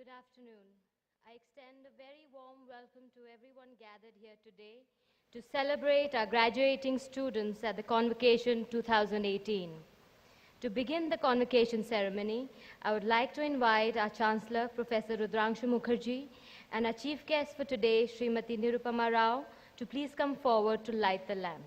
Good afternoon. I extend a very warm welcome to everyone gathered here today to celebrate our graduating students at the Convocation 2018. To begin the convocation ceremony, I would like to invite our Chancellor, Professor Rudrangshu Mukherjee, and our chief guest for today, Srimati Nirupama Rao, to please come forward to light the lamp.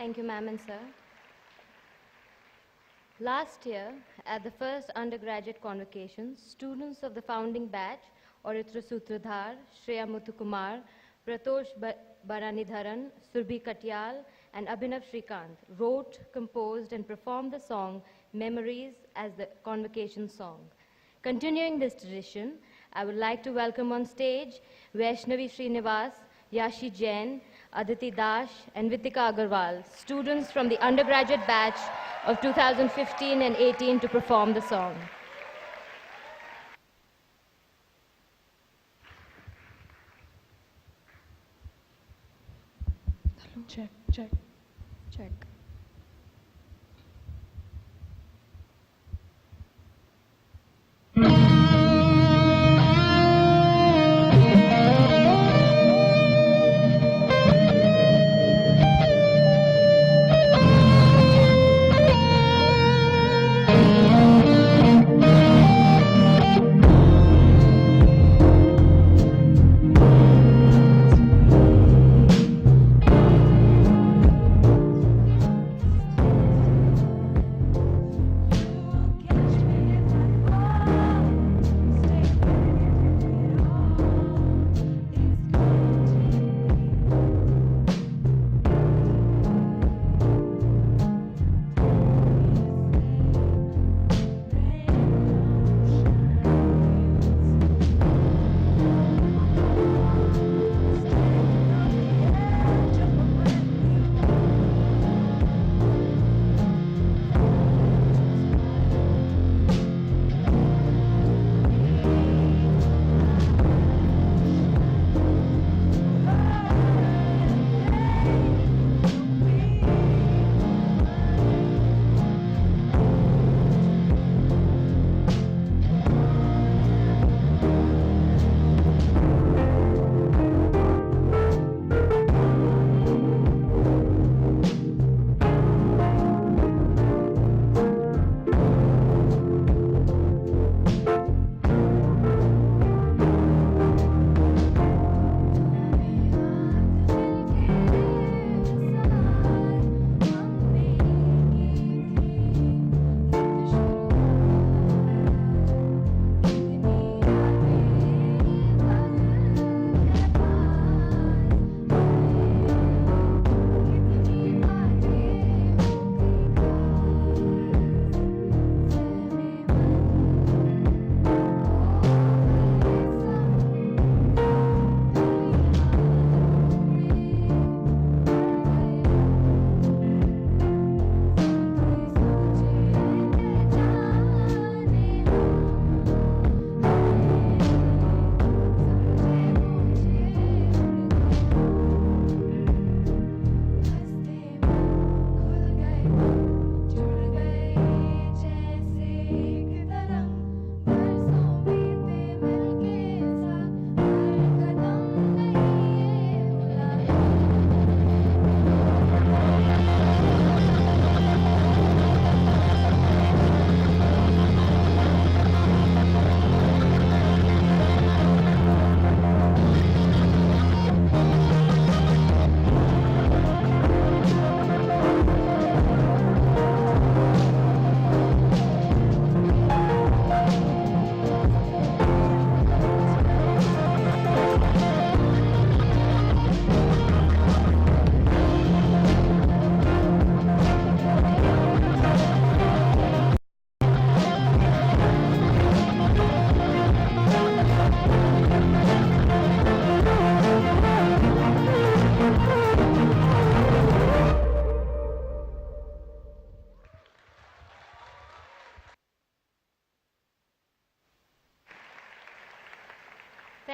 Thank you, ma'am and sir. Last year, at the first undergraduate convocation, students of the founding batch, Oritra Sutradhar, Shreya Muthukumar, Pratosh Baranidharan, Surbhi Katyal, and Abhinav Shrikant wrote, composed, and performed the song Memories as the convocation song. Continuing this tradition, I would like to welcome on stage Vaishnavi Srinivas, Yashi Jain, Aditi Dash, and Vitika Agarwal, students from the undergraduate batch of 2015 and 18 to perform the song. Check, check, check.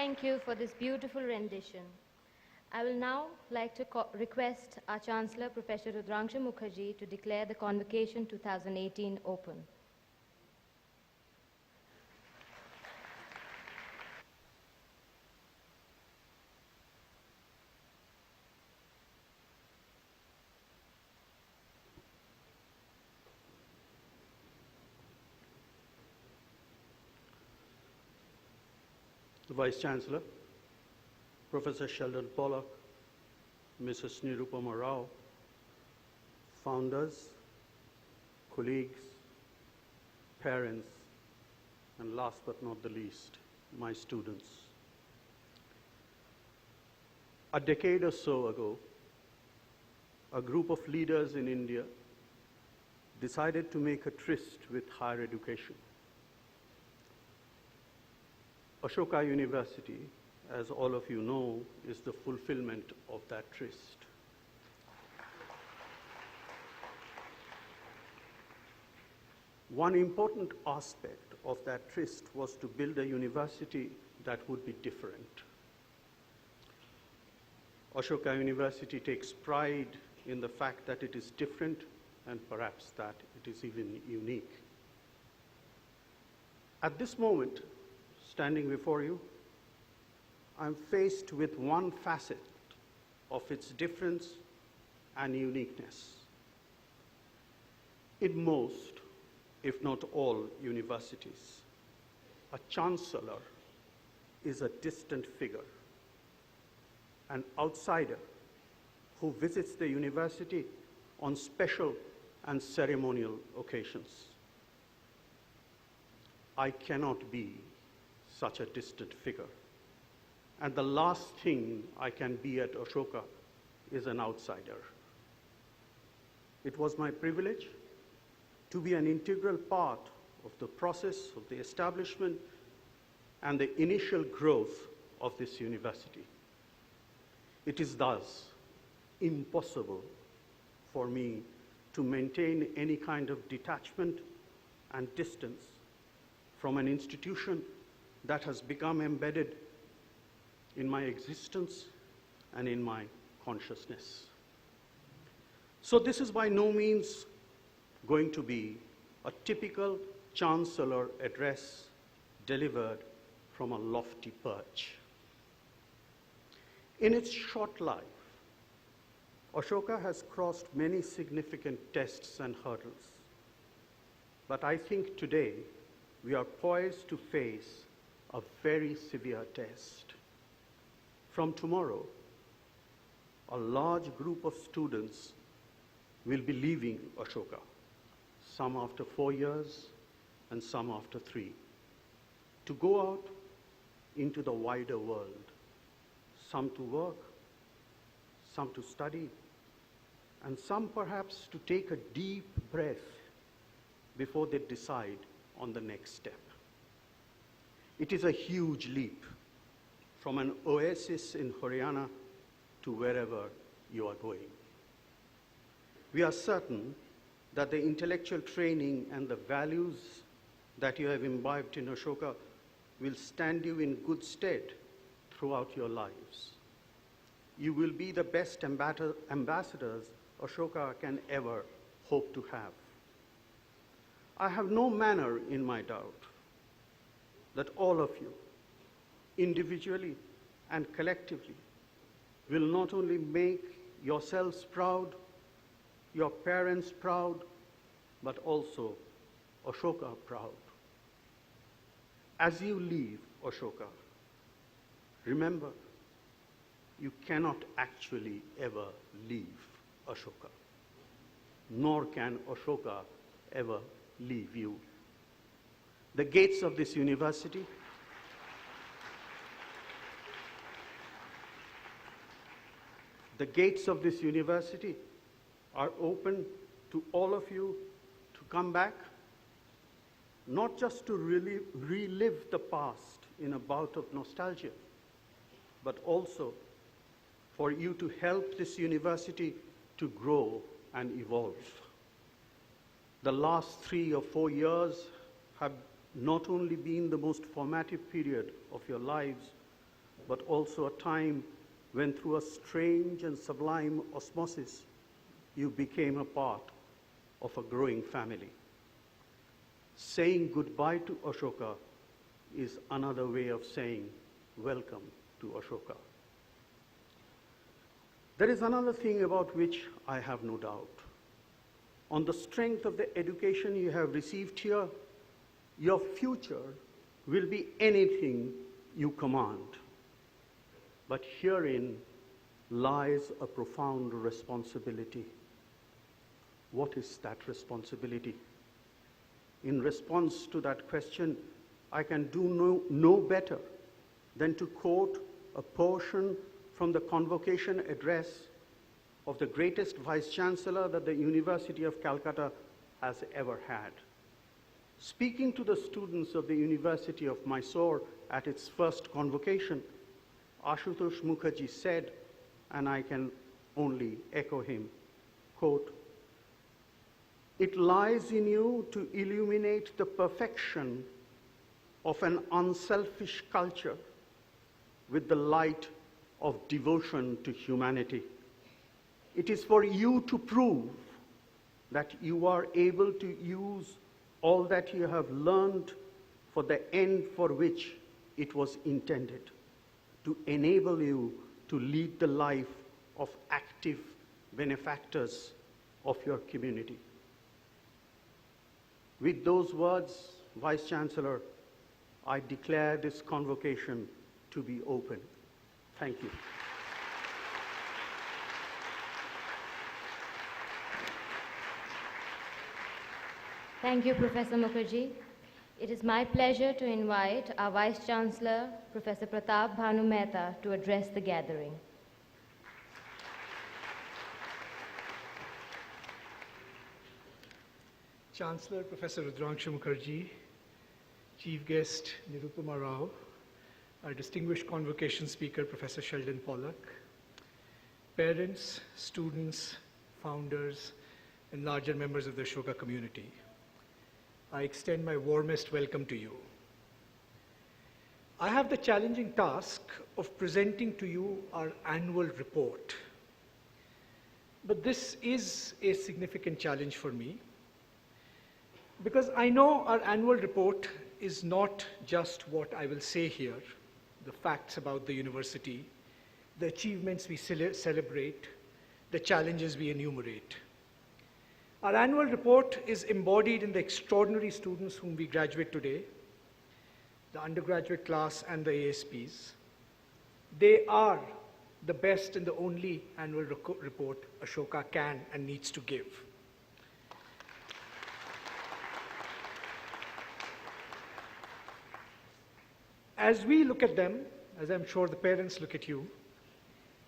Thank you for this beautiful rendition. I will now like to request our Chancellor, Professor Rudrangshu Mukherjee, to declare the Convocation 2018 open. The Vice-Chancellor, Professor Sheldon Pollock, Mrs. Nirupama Rao, founders, colleagues, parents, and last but not the least, my students. A decade or so ago, a group of leaders in India decided to make a tryst with higher education. Ashoka University, as all of you know, is the fulfillment of that tryst. One important aspect of that tryst was to build a university that would be different. Ashoka University takes pride in the fact that it is different and perhaps that it is even unique. At this moment, standing before you, I'm faced with one facet of its difference and uniqueness. In most, if not all, universities, a chancellor is a distant figure, an outsider who visits the university on special and ceremonial occasions. I cannot be such a distant figure. And the last thing I can be at Ashoka is an outsider. It was my privilege to be an integral part of the process of the establishment and the initial growth of this university. It is thus impossible for me to maintain any kind of detachment and distance from an institution that has become embedded in my existence and in my consciousness. So this is by no means going to be a typical chancellor address delivered from a lofty perch. In its short life, Ashoka has crossed many significant tests and hurdles. But I think today we are poised to face a very severe test. From tomorrow, a large group of students will be leaving Ashoka, some after 4 years and some after 3, to go out into the wider world, some to work, some to study, and some perhaps to take a deep breath before they decide on the next step. It is a huge leap from an oasis in Haryana to wherever you are going. We are certain that the intellectual training and the values that you have imbibed in Ashoka will stand you in good stead throughout your lives. You will be the best ambassadors Ashoka can ever hope to have. I have no manner in my doubt that all of you, individually and collectively, will not only make yourselves proud, your parents proud, but also Ashoka proud. As you leave Ashoka, remember, you cannot actually ever leave Ashoka, nor can Ashoka ever leave you. The gates of this university are open to all of you to come back, not just to relive the past in a bout of nostalgia, but also for you to help this university to grow and evolve. The last 3 or 4 years have not only been the most formative period of your lives, but also a time when through a strange and sublime osmosis, you became a part of a growing family. Saying goodbye to Ashoka is another way of saying welcome to Ashoka. There is another thing about which I have no doubt. On the strength of the education you have received here, your future will be anything you command. But herein lies a profound responsibility. What is that responsibility? In response to that question, I can do no better than to quote a portion from the Convocation address of the greatest Vice-Chancellor that the University of Calcutta has ever had. Speaking to the students of the University of Mysore at its first Convocation, Ashutosh Mukherjee said, and I can only echo him, quote, "It lies in you to illuminate the perfection of an unselfish culture with the light of devotion to humanity. It is for you to prove that you are able to use all that you have learned for the end for which it was intended, to enable you to lead the life of active benefactors of your community." With those words, Vice-Chancellor, I declare this convocation to be open. Thank you. Thank you, Professor Mukherjee. It is my pleasure to invite our Vice-Chancellor, Professor Pratap Bhanu Mehta, to address the gathering. Chancellor Professor Rudrangshu Mukherjee, Chief Guest Nirupama Rao, our distinguished convocation speaker Professor Sheldon Pollack, parents, students, founders, and larger members of the Ashoka community, I extend my warmest welcome to you. I have the challenging task of presenting to you our annual report. But this is a significant challenge for me, because I know our annual report is not just what I will say here, the facts about the university, the achievements we celebrate, the challenges we enumerate. Our annual report is embodied in the extraordinary students whom we graduate today, the undergraduate class and the ASPs. They are the best and the only annual report Ashoka can and needs to give. As we look at them, as I'm sure the parents look at you,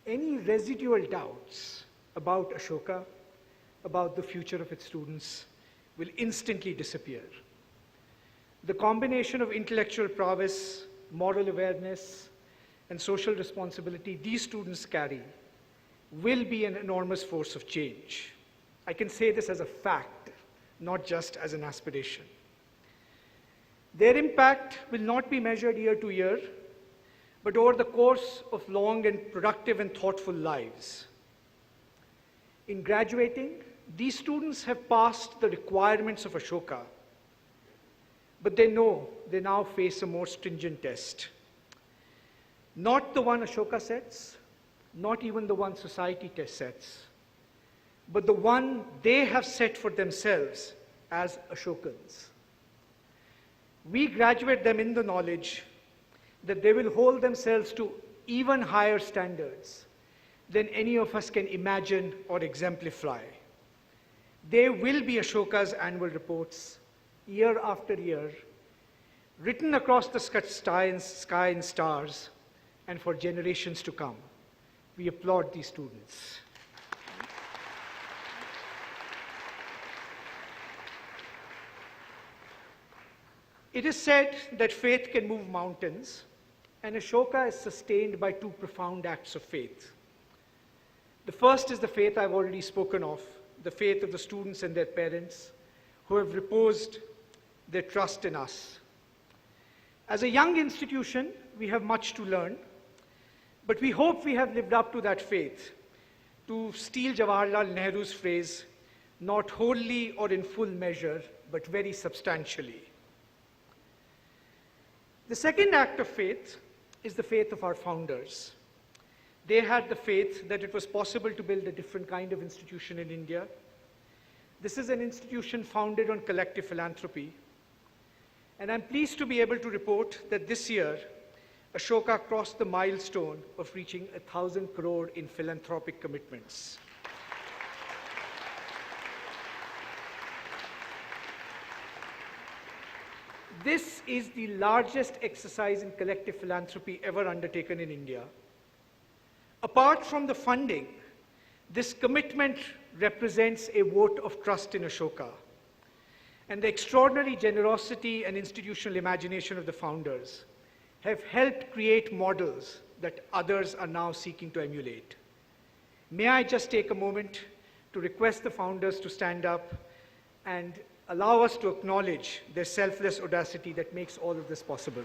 any residual doubts about Ashoka, about the future of its students, will instantly disappear. The combination of intellectual prowess, moral awareness, and social responsibility these students carry will be an enormous force of change. I can say this as a fact, not just as an aspiration. Their impact will not be measured year to year, but over the course of long and productive and thoughtful lives. In graduating, these students have passed the requirements of Ashoka, but they know they now face a more stringent test. Not the one Ashoka sets, not even the one society sets, but the one they have set for themselves as Ashokans. We graduate them in the knowledge that they will hold themselves to even higher standards than any of us can imagine or exemplify. They will be Ashoka's annual reports, year after year, written across the sky and stars, and for generations to come. We applaud these students. It is said that faith can move mountains, and Ashoka is sustained by two profound acts of faith. The first is the faith I've already spoken of, the faith of the students and their parents who have reposed their trust in us. As a young institution, we have much to learn, But we hope we have lived up to that faith. To steal Jawaharlal Nehru's phrase, not wholly or in full measure, but very substantially. The second act of faith is the faith of our founders. They had the faith that it was possible to build a different kind of institution in India. This is an institution founded on collective philanthropy. And I'm pleased to be able to report that this year, Ashoka crossed the milestone of reaching 1,000 crore in philanthropic commitments. This is the largest exercise in collective philanthropy ever undertaken in India. Apart from the funding, this commitment represents a vote of trust in Ashoka and the extraordinary generosity and institutional imagination of the founders have helped create models that others are now seeking to emulate. May I just take a moment to request the founders to stand up and allow us to acknowledge their selfless audacity that makes all of this possible.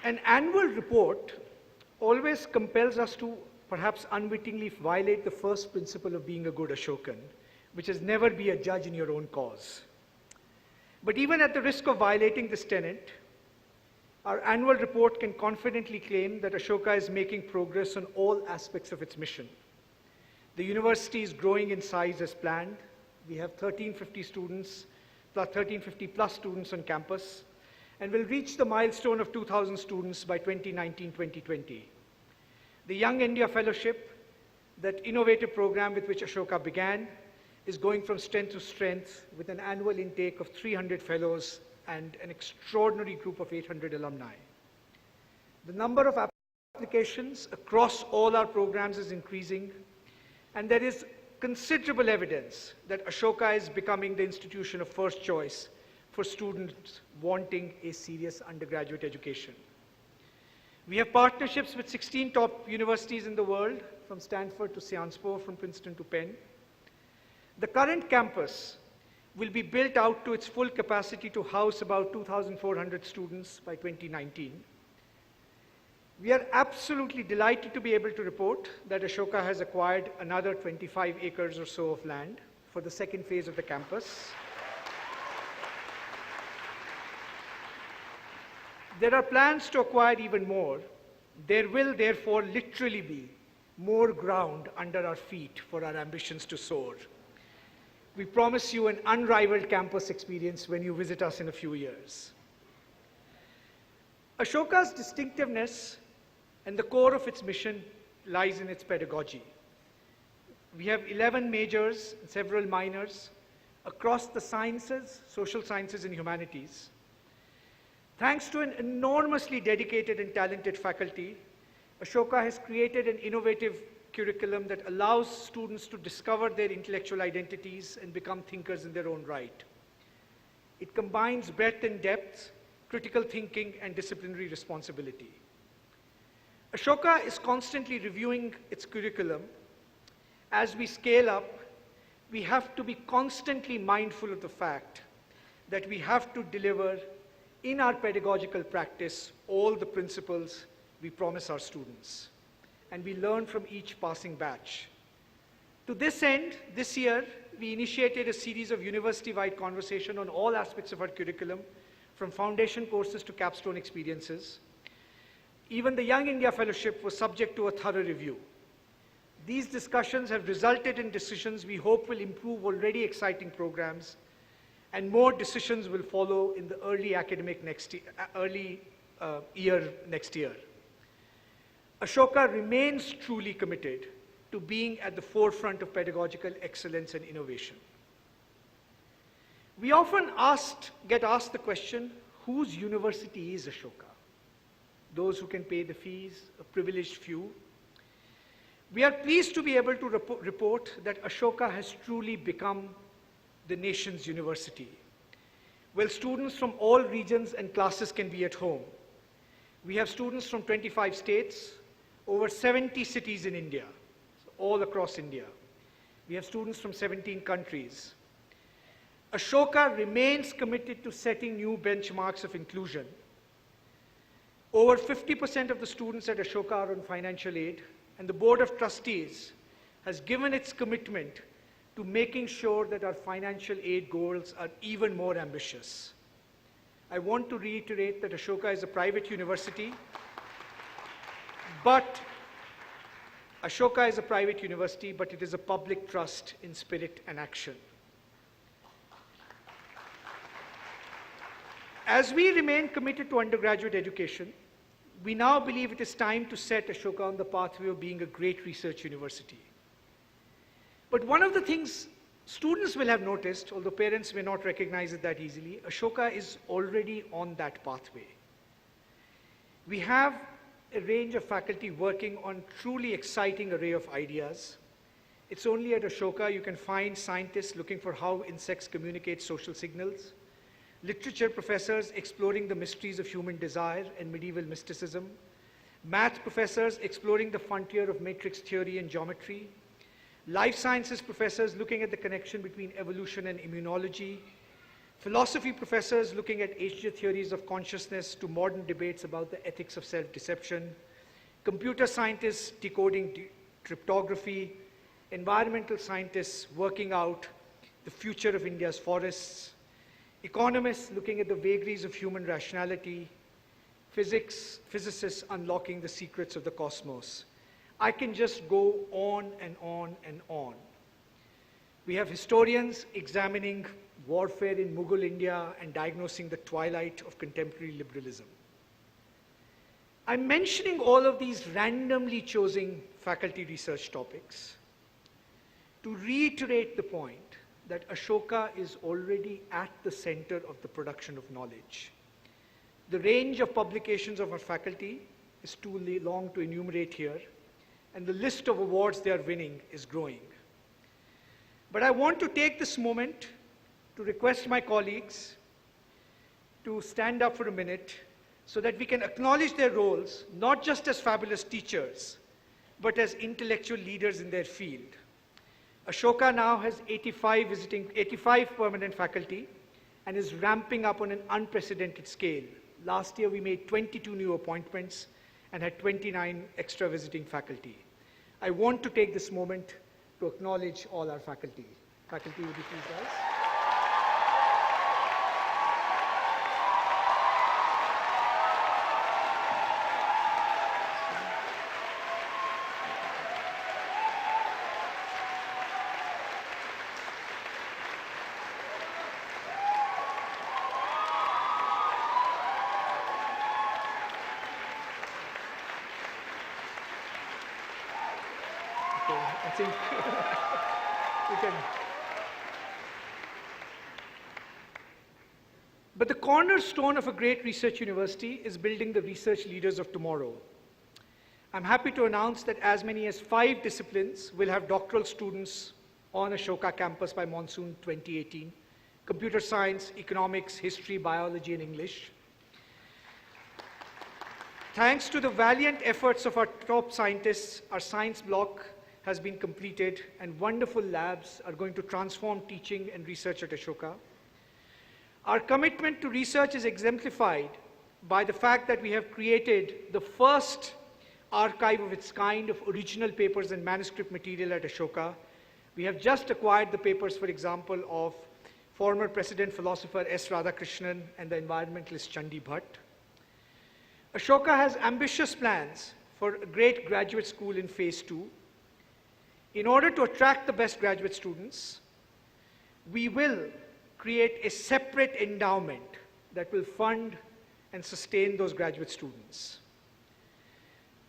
An annual report always compels us to perhaps unwittingly violate the first principle of being a good Ashokan, which is never be a judge in your own cause. But even at the risk of violating this tenet, our annual report can confidently claim that Ashoka is making progress on all aspects of its mission. The university is growing in size as planned. We have 1350 plus students on campus, and will reach the milestone of 2,000 students by 2019-2020. The Young India Fellowship, that innovative program with which Ashoka began, is going from strength to strength with an annual intake of 300 fellows and an extraordinary group of 800 alumni. The number of applications across all our programs is increasing, and there is considerable evidence that Ashoka is becoming the institution of first choice for students wanting a serious undergraduate education. We have partnerships with 16 top universities in the world, from Stanford to Sciences Po, from Princeton to Penn. The current campus will be built out to its full capacity to house about 2,400 students by 2019. We are absolutely delighted to be able to report that Ashoka has acquired another 25 acres or so of land for the second phase of the campus. There are plans to acquire even more. There will therefore literally be more ground under our feet for our ambitions to soar. We promise you an unrivaled campus experience when you visit us in a few years. Ashoka's distinctiveness and the core of its mission lies in its pedagogy. We have 11 majors and several minors across the sciences, social sciences, and humanities. Thanks to an enormously dedicated and talented faculty, Ashoka has created an innovative curriculum that allows students to discover their intellectual identities and become thinkers in their own right. It combines breadth and depth, critical thinking, and disciplinary responsibility. Ashoka is constantly reviewing its curriculum. As we scale up, we have to be constantly mindful of the fact that we have to deliver in our pedagogical practice all the principles we promise our students, and we learn from each passing batch. To this end, this year, we initiated a series of university-wide conversation on all aspects of our curriculum, from foundation courses to capstone experiences. Even the Young India Fellowship was subject to a thorough review. These discussions have resulted in decisions we hope will improve already exciting programs, and more decisions will follow in the early year next year. Ashoka remains truly committed to being at the forefront of pedagogical excellence and innovation. We often get asked the question, whose university is Ashoka? Those who can pay the fees, a privileged few. We are pleased to be able to report that Ashoka has truly become the nation's university, where students from all regions and classes can be at home. We have students from 25 states, over 70 cities in India, so all across India. We have students from 17 countries. Ashoka remains committed to setting new benchmarks of inclusion. Over 50% of the students at Ashoka are on financial aid, and the Board of Trustees has given its commitment to making sure that our financial aid goals are even more ambitious. I want to reiterate that Ashoka is a private university, but it is a public trust in spirit and action. As we remain committed to undergraduate education, we now believe it is time to set Ashoka on the pathway of being a great research university. But one of the things students will have noticed, although parents may not recognize it that easily, Ashoka is already on that pathway. We have a range of faculty working on truly exciting array of ideas. It's only at Ashoka you can find scientists looking for how insects communicate social signals, literature professors exploring the mysteries of human desire and medieval mysticism, math professors exploring the frontier of matrix theory and geometry, life sciences professors looking at the connection between evolution and immunology, philosophy professors looking at ancient theories of consciousness to modern debates about the ethics of self-deception, computer scientists decoding cryptography, environmental scientists working out the future of India's forests, economists looking at the vagaries of human rationality, physicists unlocking the secrets of the cosmos. I can just go on and on and on. We have historians examining warfare in Mughal India and diagnosing the twilight of contemporary liberalism. I'm mentioning all of these randomly chosen faculty research topics to reiterate the point that Ashoka is already at the center of the production of knowledge. The range of publications of our faculty is too long to enumerate here, and the list of awards they are winning is growing. But I want to take this moment to request my colleagues to stand up for a minute so that we can acknowledge their roles, not just as fabulous teachers, but as intellectual leaders in their field. Ashoka now has 85 permanent faculty and is ramping up on an unprecedented scale. Last year we made 22 new appointments and had 29 extra visiting faculty. I want to take this moment to acknowledge all our faculty. Faculty, would you please rise? I think we can. But the cornerstone of a great research university is building the research leaders of tomorrow. I'm happy to announce that as many as 5 disciplines will have doctoral students on Ashoka campus by monsoon 2018. Computer science, economics, history, biology, and English. Thanks to the valiant efforts of our top scientists, our science block has been completed, and wonderful labs are going to transform teaching and research at Ashoka. Our commitment to research is exemplified by the fact that we have created the first archive of its kind of original papers and manuscript material at Ashoka. We have just acquired the papers, for example, of former President philosopher S. Radhakrishnan and the environmentalist Chandi Bhatt. Ashoka has ambitious plans for a great graduate school in phase 2. In order to attract the best graduate students, we will create a separate endowment that will fund and sustain those graduate students.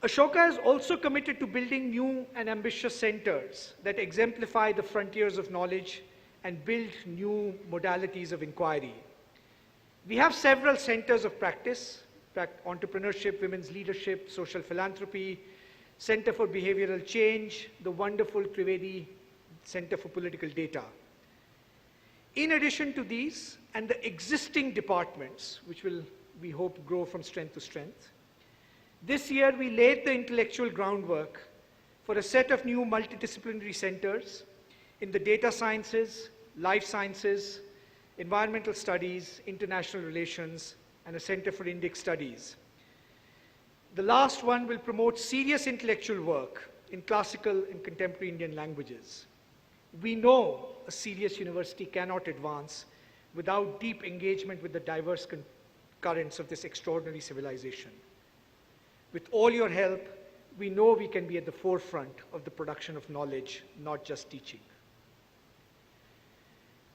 Ashoka is also committed to building new and ambitious centers that exemplify the frontiers of knowledge and build new modalities of inquiry. We have several centers of practice, entrepreneurship, women's leadership, social philanthropy, Center for Behavioral Change, the wonderful Trivedi Center for Political Data. In addition to these and the existing departments, which will, we hope, grow from strength to strength, This year, we laid the intellectual groundwork for a set of new multidisciplinary centers in the data sciences, life sciences, environmental studies, international relations, and a center for Indic studies. The last one will promote serious intellectual work in classical and contemporary Indian languages. We know a serious university cannot advance without deep engagement with the diverse currents of this extraordinary civilization. With all your help, we know we can be at the forefront of the production of knowledge, not just teaching.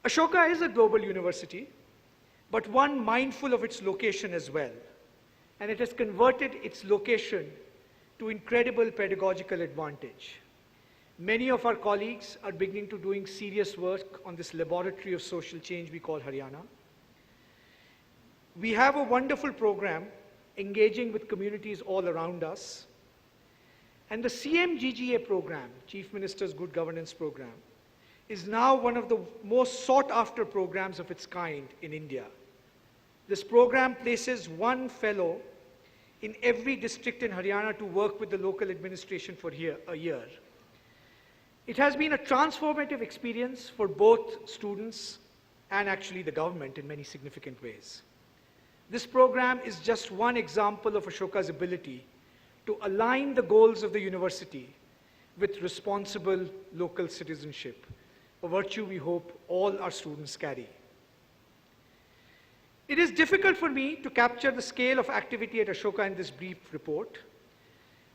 Ashoka is a global university, but one mindful of its location as well. And it has converted its location to incredible pedagogical advantage. Many of our colleagues are beginning to doing serious work on this laboratory of social change we call Haryana. We have a wonderful program engaging with communities all around us. And the CMGGA program, Chief Minister's Good Governance Program, is now one of the most sought after programs of its kind in India. This program places one fellow in every district in Haryana to work with the local administration for a year. It has been a transformative experience for both students and actually the government in many significant ways. This program is just one example of Ashoka's ability to align the goals of the university with responsible local citizenship, a virtue we hope all our students carry. It is difficult for me to capture the scale of activity at Ashoka in this brief report.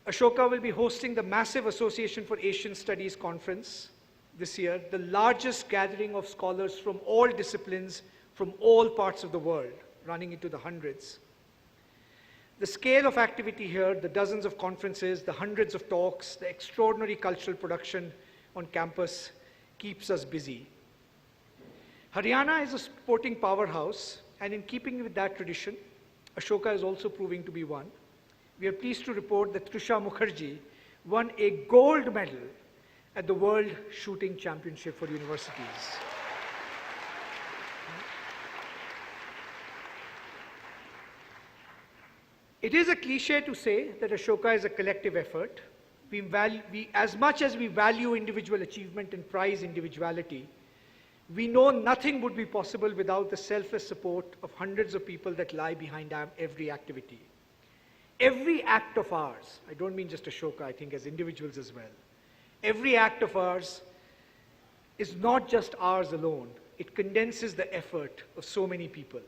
Ashoka will be hosting the massive Association for Asian Studies conference this year, the largest gathering of scholars from all disciplines from all parts of the world, running into the hundreds. The scale of activity here, the dozens of conferences, the hundreds of talks, the extraordinary cultural production on campus keeps us busy. Haryana is a sporting powerhouse, and in keeping with that tradition, Ashoka is also proving to be one. We are pleased to report that Trisha Mukherjee won a gold medal at the World Shooting Championship for Universities. It is a cliche to say that Ashoka is a collective effort. As much as we value individual achievement and prize individuality, we know nothing would be possible without the selfless support of hundreds of people that lie behind every activity. Every act of ours, I don't mean just Ashoka, I think as individuals as well, every act of ours is not just ours alone. It condenses the effort of so many people.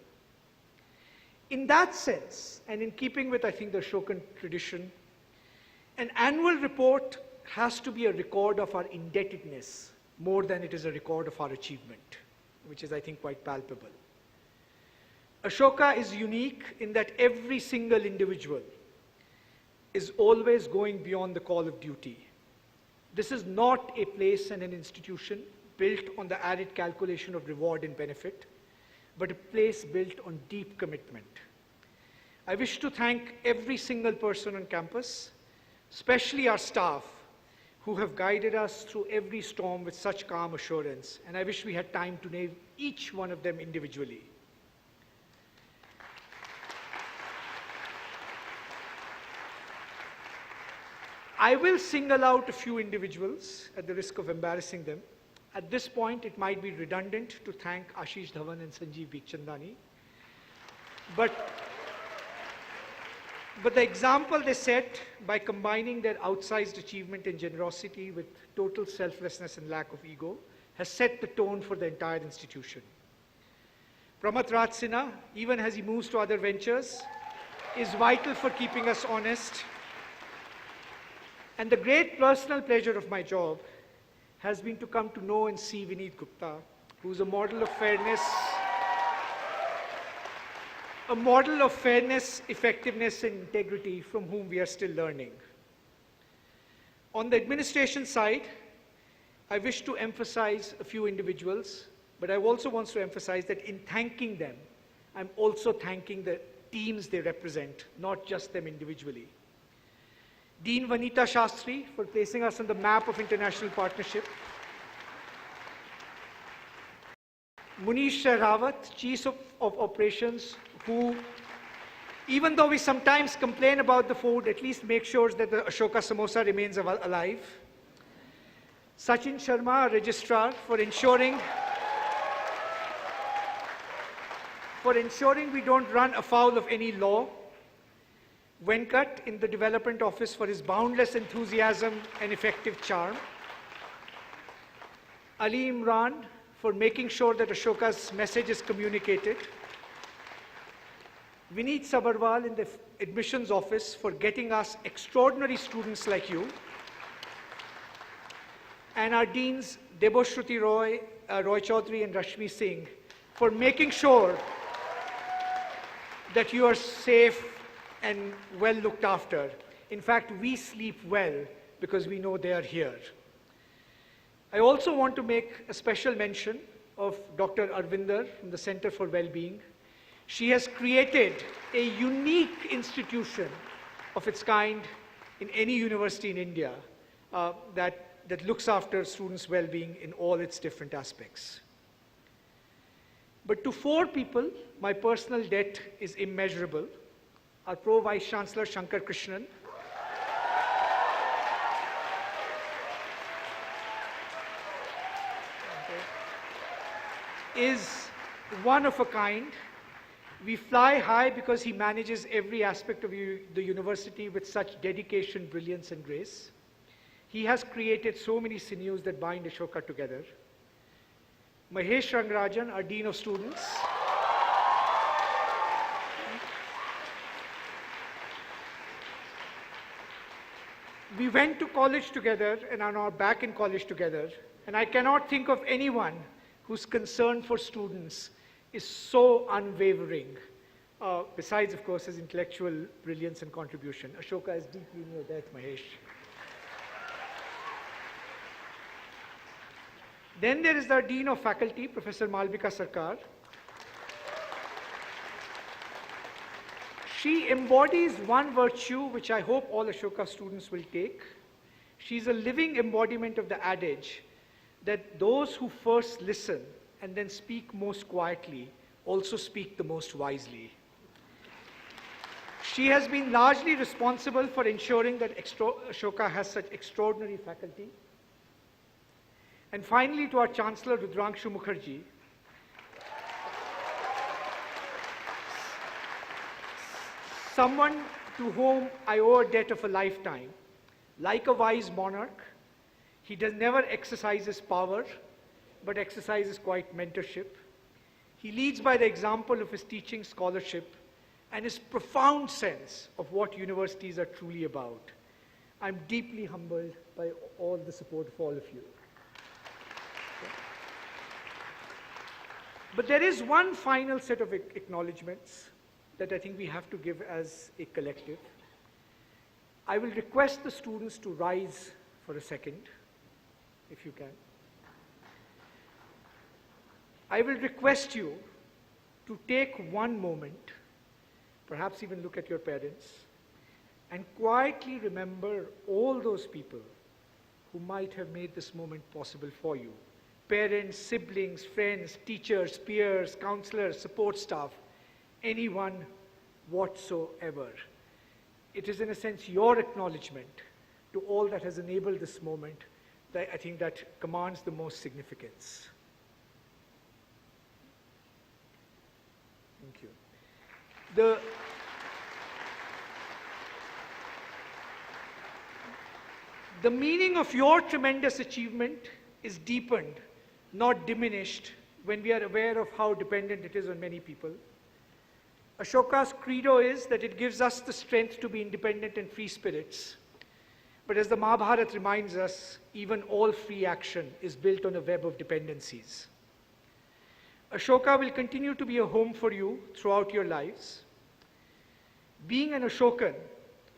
In that sense, and in keeping with, I think, the Ashokan tradition, an annual report has to be a record of our indebtedness more than it is a record of our achievement, which is, I think, quite palpable. Ashoka is unique in that every single individual is always going beyond the call of duty. This is not a place and an institution built on the arid calculation of reward and benefit, but a place built on deep commitment. I wish to thank every single person on campus, especially our staff, who have guided us through every storm with such calm assurance, and I wish we had time to name each one of them individually. I will single out a few individuals at the risk of embarrassing them. At this point, it might be redundant to thank Ashish Dhawan and Sanjeev Bikhchandani. But the example they set by combining their outsized achievement and generosity with total selflessness and lack of ego has set the tone for the entire institution. Pramath Raj Sinha, even as he moves to other ventures, is vital for keeping us honest. And the great personal pleasure of my job has been to come to know and see Vineet Gupta, who's a model of fairness, effectiveness, and integrity from whom we are still learning. On the administration side, I wish to emphasize a few individuals, but I also want to emphasize that in thanking them, I'm also thanking the teams they represent, not just them individually. Dean Vanita Shastri for placing us on the map of international partnership. Munish Rawat, Chief of Operations, who Even though we sometimes complain about the food, at least make sure that the Ashoka samosa remains alive. Sachin Sharma, our registrar, for ensuring we don't run afoul of any law. Venkat in the development office for his boundless enthusiasm and effective charm. Ali Imran for making sure that Ashoka's message is communicated. Vineet Sabarwal in the admissions office for getting us extraordinary students like you. And our deans, Deboshruti Roy, Roy Chaudhary and Rashmi Singh for making sure that you are safe and well looked after. In fact, we sleep well because we know they are here. I also want to make a special mention of Dr. Arvinder from the Center for Wellbeing. She has created a unique institution of its kind in any university in India that looks after students' well-being in all its different aspects. But to 4 people, my personal debt is immeasurable. Our Pro Vice Chancellor, Shankar Krishnan, is one of a kind. We fly high because he manages every aspect of the university with such dedication, brilliance, and grace. He has created so many sinews that bind Ashoka together. Mahesh Rangarajan, our Dean of Students. We went to college together and are now back in college together. And I cannot think of anyone whose concern for students is so unwavering, besides, of course, his intellectual brilliance and contribution. Ashoka is deeply in your debt, Mahesh. Then there is our Dean of Faculty, Professor Malvika Sarkar. She embodies one virtue which I hope all Ashoka students will take. She's a living embodiment of the adage that those who first listen and then speak most quietly also speak the most wisely. She has been largely responsible for ensuring that Ashoka has such extraordinary faculty. And finally, to our Chancellor, Rudrangshu Mukherjee, someone to whom I owe a debt of a lifetime. Like a wise monarch, he never exercises power, but exercises quite mentorship. He leads by the example of his teaching, scholarship, and his profound sense of what universities are truly about. I'm deeply humbled by all the support of all of you. But there is one final set of acknowledgements that I think we have to give as a collective. I will request the students to rise for a second, if you can. I will request you to take one moment, perhaps even look at your parents, and quietly remember all those people who might have made this moment possible for you. Parents, siblings, friends, teachers, peers, counselors, support staff, anyone whatsoever. It is in a sense your acknowledgement to all that has enabled this moment that I think that commands the most significance. Thank you. The meaning of your tremendous achievement is deepened, not diminished, when we are aware of how dependent it is on many people. Ashoka's credo is that it gives us the strength to be independent and free spirits. But as the Mahabharata reminds us, even all free action is built on a web of dependencies. Ashoka will continue to be a home for you throughout your lives. Being an Ashokan,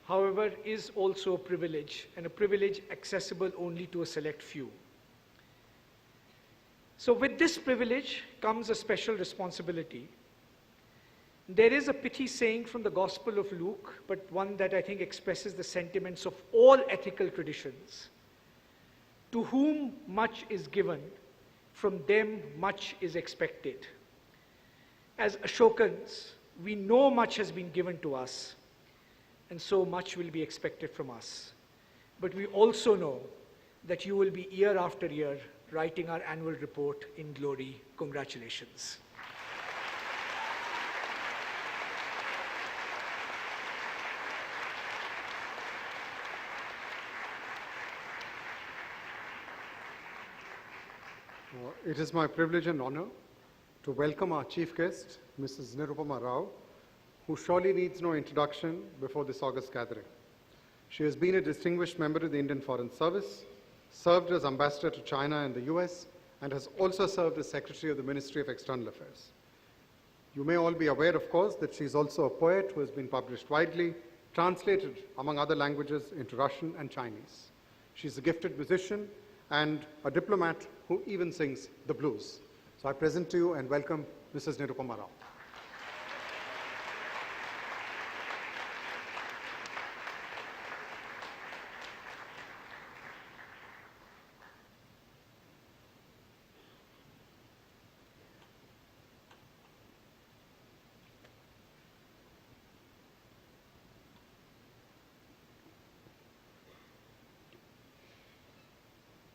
however, is also a privilege, and a privilege accessible only to a select few. So with this privilege comes a special responsibility. There is a pithy saying from the Gospel of Luke, but one that I think expresses the sentiments of all ethical traditions. To whom much is given, from them much is expected. As Ashokans, We know much has been given to us, and so much will be expected from us. But we also know that you will be year after year writing our annual report in glory. Congratulations. It is my privilege and honor to welcome our chief guest, Mrs. Nirupama Rao, who surely needs no introduction before this august gathering. She has been a distinguished member of the Indian Foreign Service, served as ambassador to China and the US, and has also served as secretary of the Ministry of External Affairs. You may all be aware, of course, that she is also a poet who has been published widely, translated, among other languages, into Russian and Chinese. She is a gifted musician and a diplomat who even sings the blues. So I present to you and welcome Mrs. Nirupama Rao.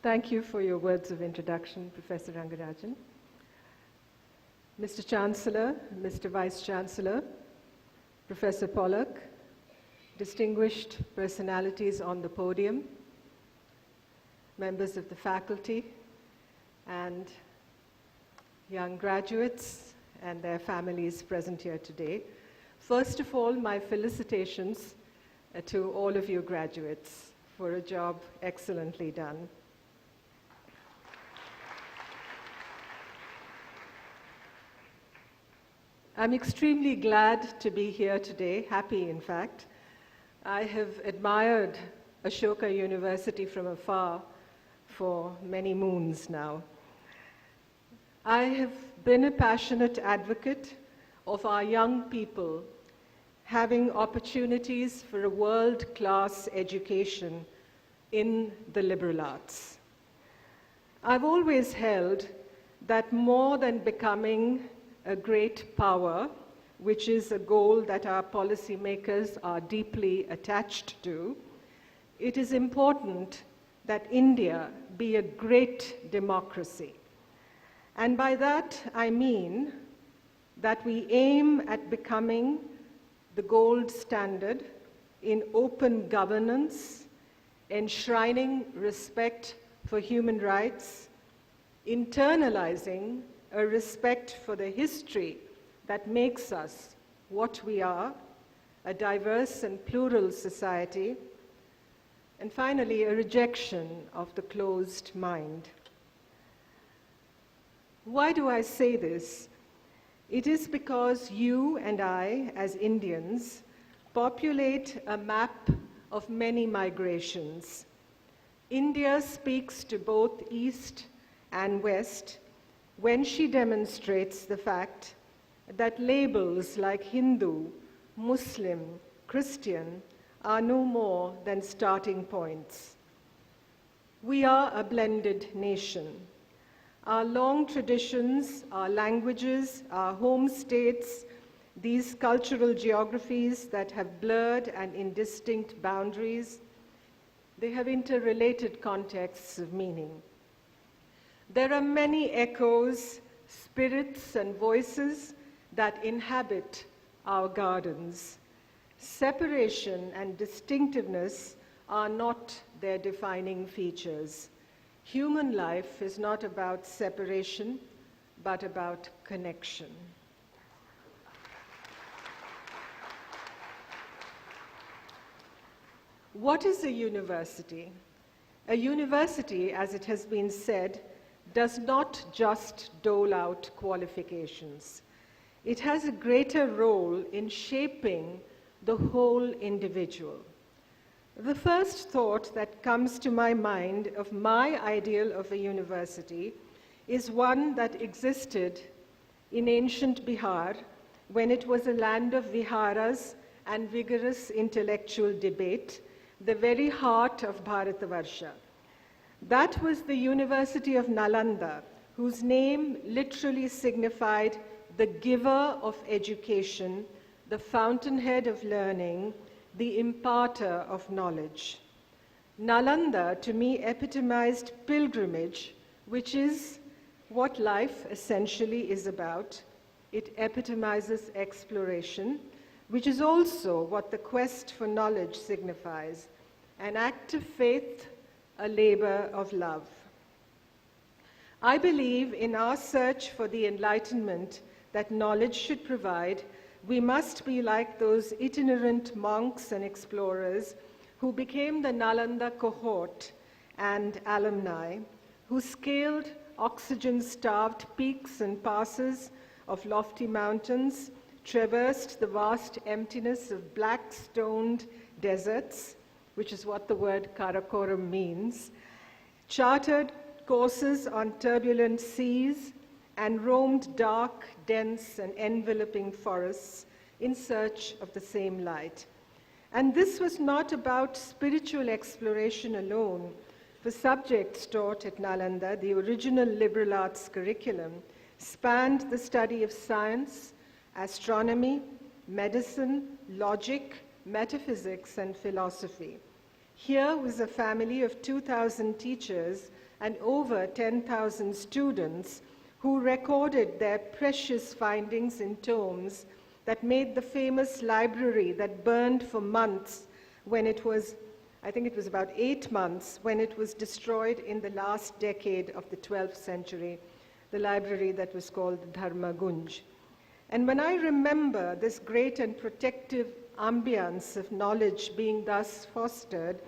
Thank you for your words of introduction, Professor Rangarajan. Mr. Chancellor, Mr. Vice Chancellor, Professor Pollock, distinguished personalities on the podium, members of the faculty, and young graduates and their families present here today. First of all, my felicitations to all of you graduates for a job excellently done. I'm extremely glad to be here today, happy in fact. I have admired Ashoka University from afar for many moons now. I have been a passionate advocate of our young people having opportunities for a world-class education in the liberal arts. I've always held that more than becoming a great power, which is a goal that our policymakers are deeply attached to, it is important that India be a great democracy. And by that, I mean that we aim at becoming the gold standard in open governance, enshrining respect for human rights, internalizing a respect for the history that makes us what we are, a diverse and plural society, and finally, a rejection of the closed mind. Why do I say this? It is because you and I, as Indians, populate a map of many migrations. India speaks to both East and West when she demonstrates the fact that labels like Hindu, Muslim, Christian are no more than starting points. We are a blended nation. Our long traditions, our languages, our home states, these cultural geographies that have blurred and indistinct boundaries, they have interrelated contexts of meaning. There are many echoes, spirits, and voices that inhabit our gardens. Separation and distinctiveness are not their defining features. Human life is not about separation, but about connection. What is a university? A university, as it has been said, does not just dole out qualifications. It has a greater role in shaping the whole individual. The first thought that comes to my mind of my ideal of a university is one that existed in ancient Bihar when it was a land of viharas and vigorous intellectual debate, the very heart of Bharatavarsha. That was the University of Nalanda, whose name literally signified the giver of education, the fountainhead of learning, the imparter of knowledge. Nalanda, to me, epitomized pilgrimage, which is what life essentially is about. It epitomizes exploration, which is also what the quest for knowledge signifies, an act of faith, a labor of love. I believe in our search for the enlightenment that knowledge should provide, we must be like those itinerant monks and explorers who became the Nalanda cohort and alumni, who scaled oxygen-starved peaks and passes of lofty mountains, traversed the vast emptiness of black-stoned deserts, which is what the word Karakoram means, chartered courses on turbulent seas, and roamed dark, dense, and enveloping forests in search of the same light. And this was not about spiritual exploration alone. For subjects taught at Nalanda, the original liberal arts curriculum spanned the study of science, astronomy, medicine, logic, metaphysics, and philosophy. Here was a family of 2,000 teachers and over 10,000 students who recorded their precious findings in tomes that made the famous library that burned for months when it was, I think it was about 8 months, when it was destroyed in the last decade of the 12th century, the library that was called the Dharma Gunj. And when I remember this great and protective ambience of knowledge being thus fostered,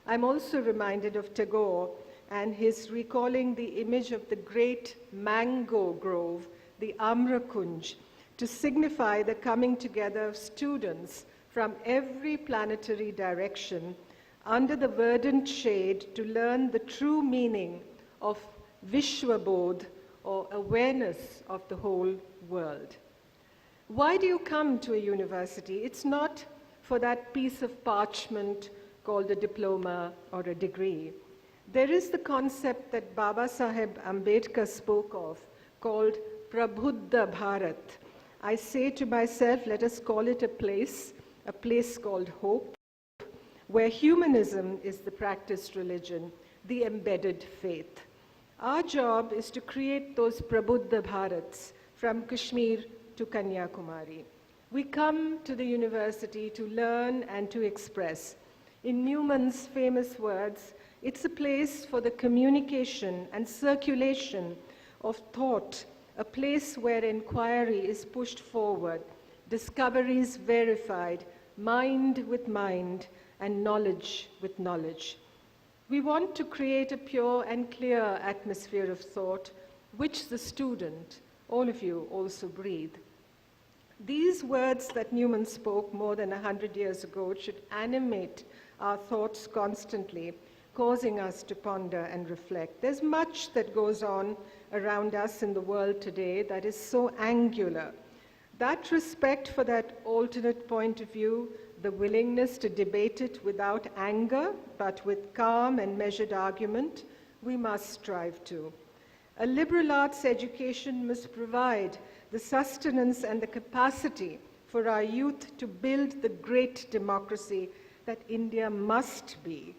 I'm also reminded of Tagore and his recalling the image of the great mango grove, the Amra Kunj, to signify the coming together of students from every planetary direction under the verdant shade to learn the true meaning of Vishwabodh, or awareness of the whole world. Why do you come to a university? It's not for that piece of parchment called a diploma or a degree. There is the concept that Baba Saheb Ambedkar spoke of, called Prabuddha Bharat. I say to myself, let us call it a place called hope, where humanism is the practiced religion, the embedded faith. Our job is to create those Prabuddha Bharats from Kashmir to Kanyakumari. We come to the university to learn and to express. In Newman's famous words, it's a place for the communication and circulation of thought, a place where inquiry is pushed forward, discoveries verified, mind with mind, and knowledge with knowledge. We want to create a pure and clear atmosphere of thought, which the student, all of you, also breathe. These words that Newman spoke more than 100 years ago should animate our thoughts constantly, causing us to ponder and reflect. There's much that goes on around us in the world today that is so angular. That respect for that alternate point of view, the willingness to debate it without anger, but with calm and measured argument, we must strive to. A liberal arts education must provide the sustenance and the capacity for our youth to build the great democracy that India must be.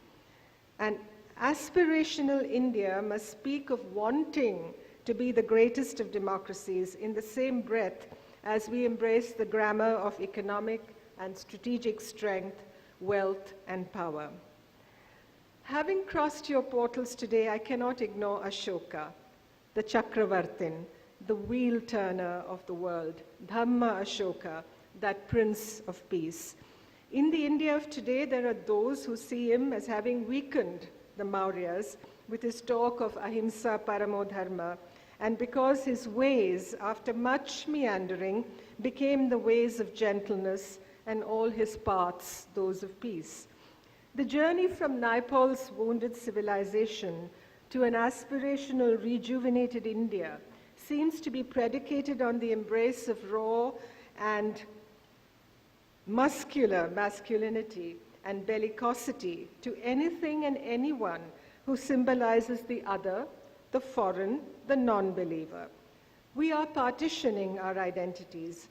And aspirational India must speak of wanting to be the greatest of democracies in the same breath as we embrace the grammar of economic and strategic strength, wealth, and power. Having crossed your portals today, I cannot ignore Ashoka, the Chakravartin, the wheel turner of the world, Dhamma Ashoka, that prince of peace. In the India of today, there are those who see him as having weakened the Mauryas with his talk of ahimsa paramo dharma, and because his ways, after much meandering, became the ways of gentleness, and all his paths those of peace. The journey from Naipaul's wounded civilization to an aspirational, rejuvenated India seems to be predicated on the embrace of raw and muscular masculinity and bellicosity to anything and anyone who symbolizes the other, the foreign, the non-believer. We are partitioning our identities.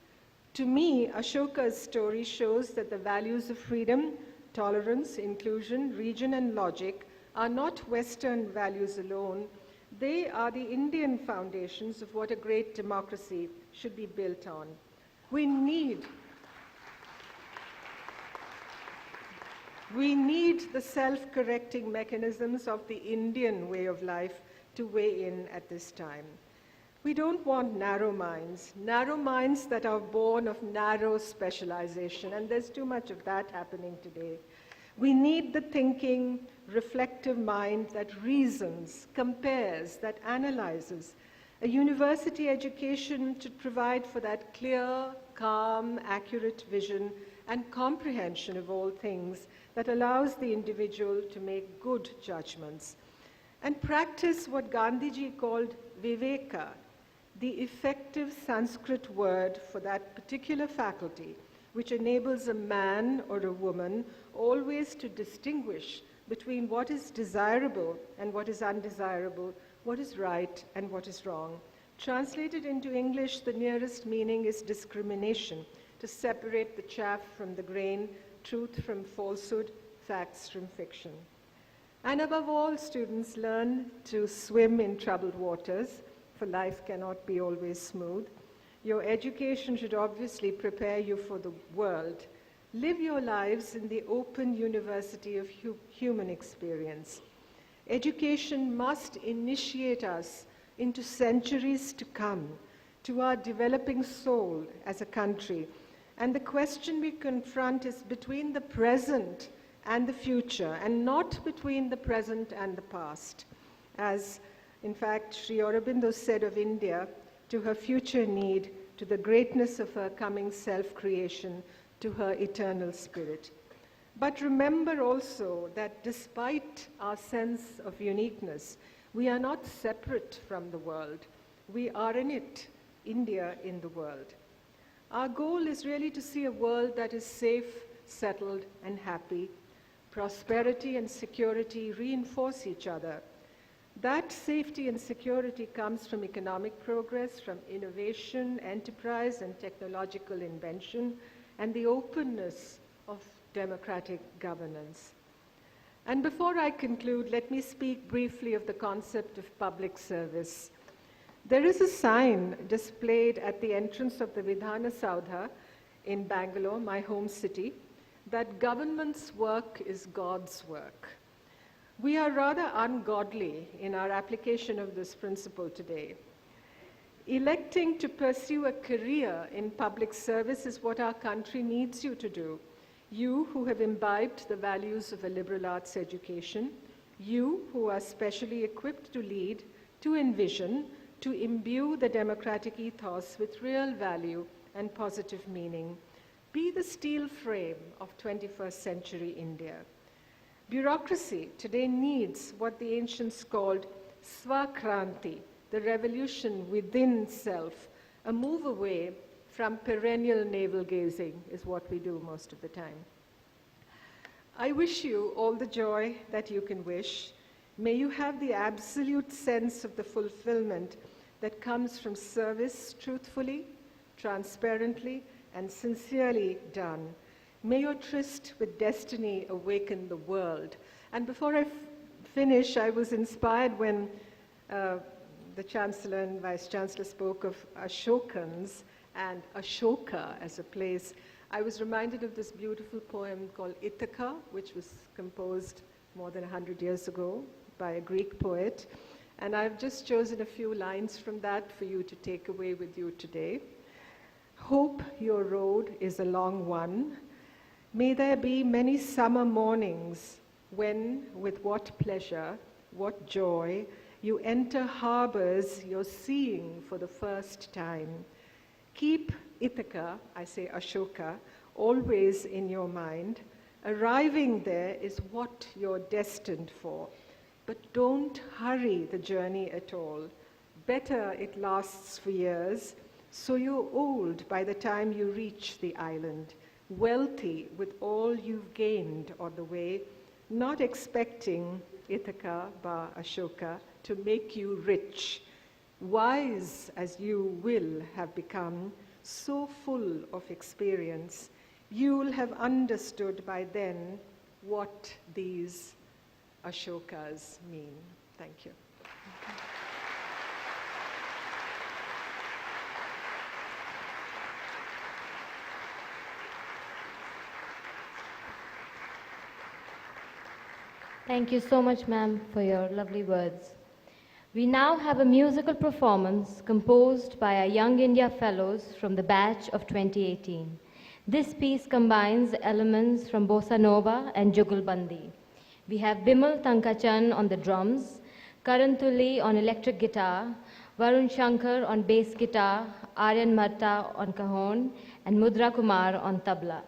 To me, Ashoka's story shows that the values of freedom, tolerance, inclusion, region, and logic are not Western values alone. They are the Indian foundations of what a great democracy should be built on. We need the self-correcting mechanisms of the Indian way of life to weigh in at this time. We don't want narrow minds that are born of narrow specialization, and there's too much of that happening today. We need the thinking, reflective mind that reasons, compares, that analyzes. A university education should provide for that clear, calm, accurate vision and comprehension of all things that allows the individual to make good judgments and practice what Gandhiji called viveka, the effective Sanskrit word for that particular faculty, which enables a man or a woman always to distinguish between what is desirable and what is undesirable, what is right and what is wrong. Translated into English, the nearest meaning is discrimination, to separate the chaff from the grain, truth from falsehood, facts from fiction. And above all, students learn to swim in troubled waters, for life cannot be always smooth. Your education should obviously prepare you for the world. Live your lives in the open university of human experience. Education must initiate us into centuries to come, to our developing soul as a country. And the question we confront is between the present and the future, and not between the present and the past. As, in fact, Sri Aurobindo said of India, to her future need, to the greatness of her coming self-creation, to her eternal spirit. But remember also that despite our sense of uniqueness, we are not separate from the world. We are in it, India in the world. Our goal is really to see a world that is safe, settled, and happy. Prosperity and security reinforce each other. That safety and security comes from economic progress, from innovation, enterprise, and technological invention, and the openness of democratic governance. And before I conclude, let me speak briefly of the concept of public service. There is a sign displayed at the entrance of the Vidhana Saudha in Bangalore, my home city, that government's work is God's work. We are rather ungodly in our application of this principle today. Electing to pursue a career in public service is what our country needs you to do. You who have imbibed the values of a liberal arts education, you who are specially equipped to lead, to envision, to imbue the democratic ethos with real value and positive meaning. Be the steel frame of 21st century India. Bureaucracy today needs what the ancients called Svakranti, the revolution within self, a move away from perennial navel-gazing is what we do most of the time. I wish you all the joy that you can wish. May you have the absolute sense of the fulfillment that comes from service truthfully, transparently, and sincerely done. May your tryst with destiny awaken the world. And before I finish, I was inspired when the Chancellor and Vice Chancellor spoke of Ashokans and Ashoka as a place. I was reminded of this beautiful poem called Ithaca, which was composed more than 100 years ago by a Greek poet. And I've just chosen a few lines from that for you to take away with you today. Hope your road is a long one. May there be many summer mornings when, with what pleasure, what joy, you enter harbors you're seeing for the first time. Keep Ithaca, I say Ashoka, always in your mind. Arriving there is what you're destined for. But don't hurry the journey at all. Better it lasts for years, so you're old by the time you reach the island, wealthy with all you've gained on the way, not expecting Ithaca bar Ashoka to make you rich. wise as you will have become, so full of experience, you will have understood by then what these Ashokas mean. Thank you. Thank you so much, ma'am, for your lovely words. We now have a musical performance composed by our Young India Fellows from the batch of 2018. This piece combines elements from Bossa Nova and Jugalbandi. We have Bimal Tankachan on the drums, Karan Tulli on electric guitar, Varun Shankar on bass guitar, Aryan Marta on cajon, and Mudra Kumar on tabla.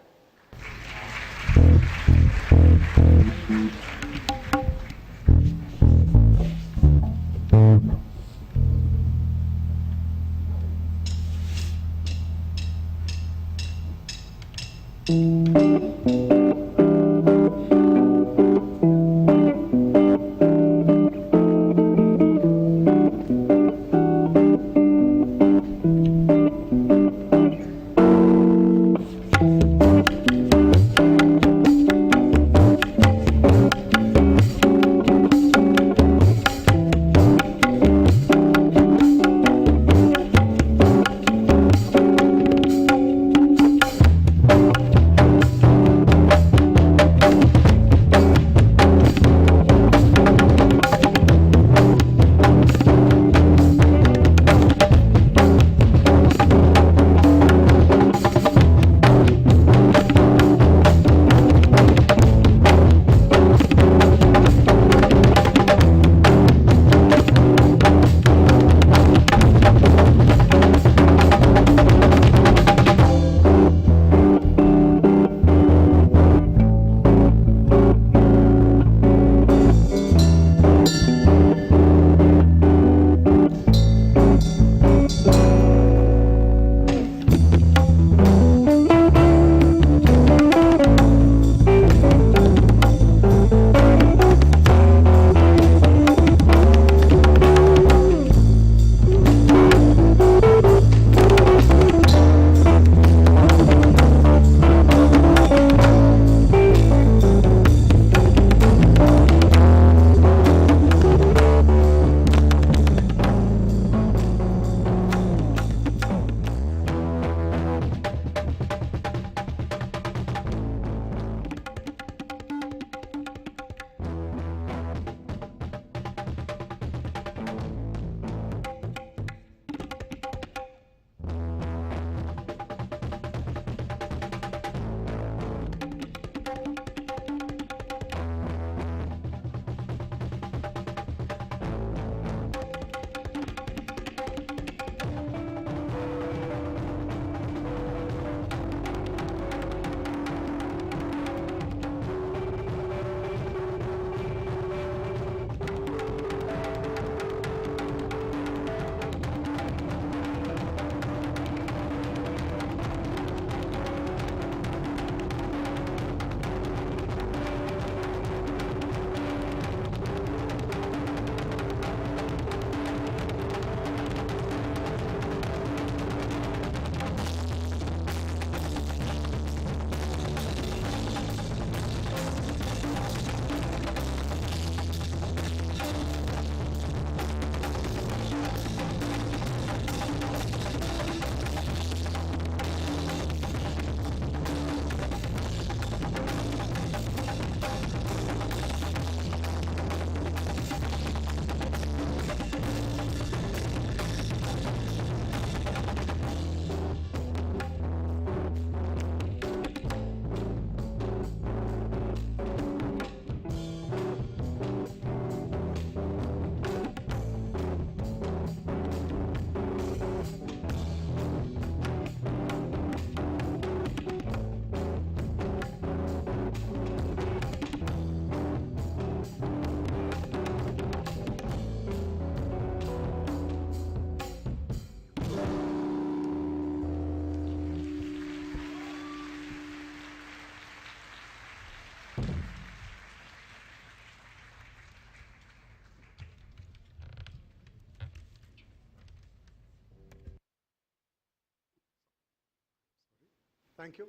Thank you.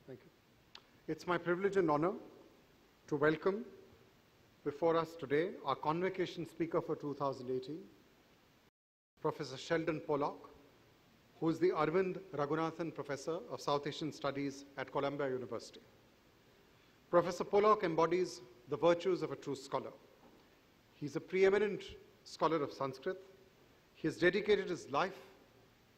Thank you. It's my privilege and honor to welcome before us today our Convocation speaker for 2018, Professor Sheldon Pollock, who is the Arvind Raghunathan Professor of South Asian Studies at Columbia University. Professor Pollock embodies the virtues of a true scholar. He's a preeminent scholar of Sanskrit. He has dedicated his life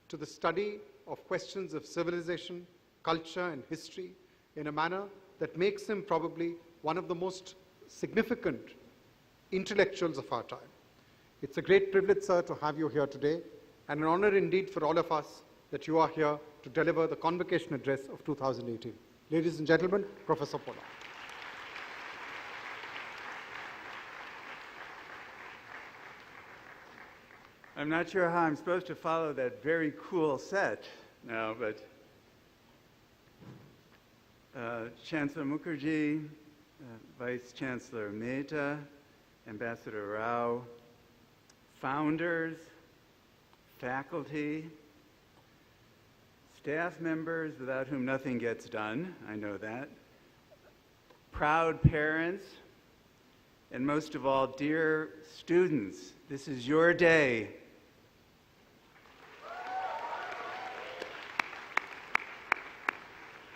to the study of questions of civilization, culture, and history in a manner that makes him probably one of the most significant intellectuals of our time. It's a great privilege, sir, to have you here today, and an honor indeed for all of us that you are here to deliver the Convocation Address of 2018. Ladies and gentlemen, Professor Pollock. I'm not sure how I'm supposed to follow that very cool set now, but Chancellor Mukherjee, Vice Chancellor Mehta, Ambassador Rao, founders, faculty, staff members without whom nothing gets done, I know that, proud parents, and most of all, dear students, this is your day.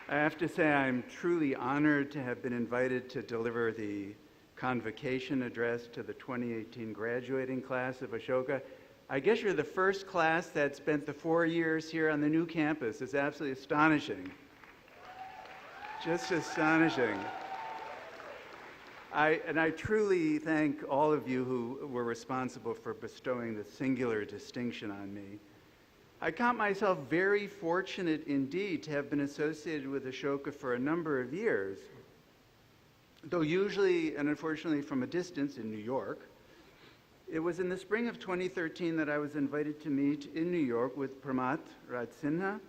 I have to say I'm truly honored to have been invited to deliver the Convocation address to the 2018 graduating class of Ashoka. I guess you're the first class that spent the 4 years here on the new campus. It's absolutely astonishing. Just astonishing. I truly thank all of you who were responsible for bestowing this singular distinction on me. I count myself very fortunate indeed to have been associated with Ashoka for a number of years, though usually and unfortunately from a distance in New York. It was in the spring of 2013 that I was invited to meet in New York with Pramat Raj Sinha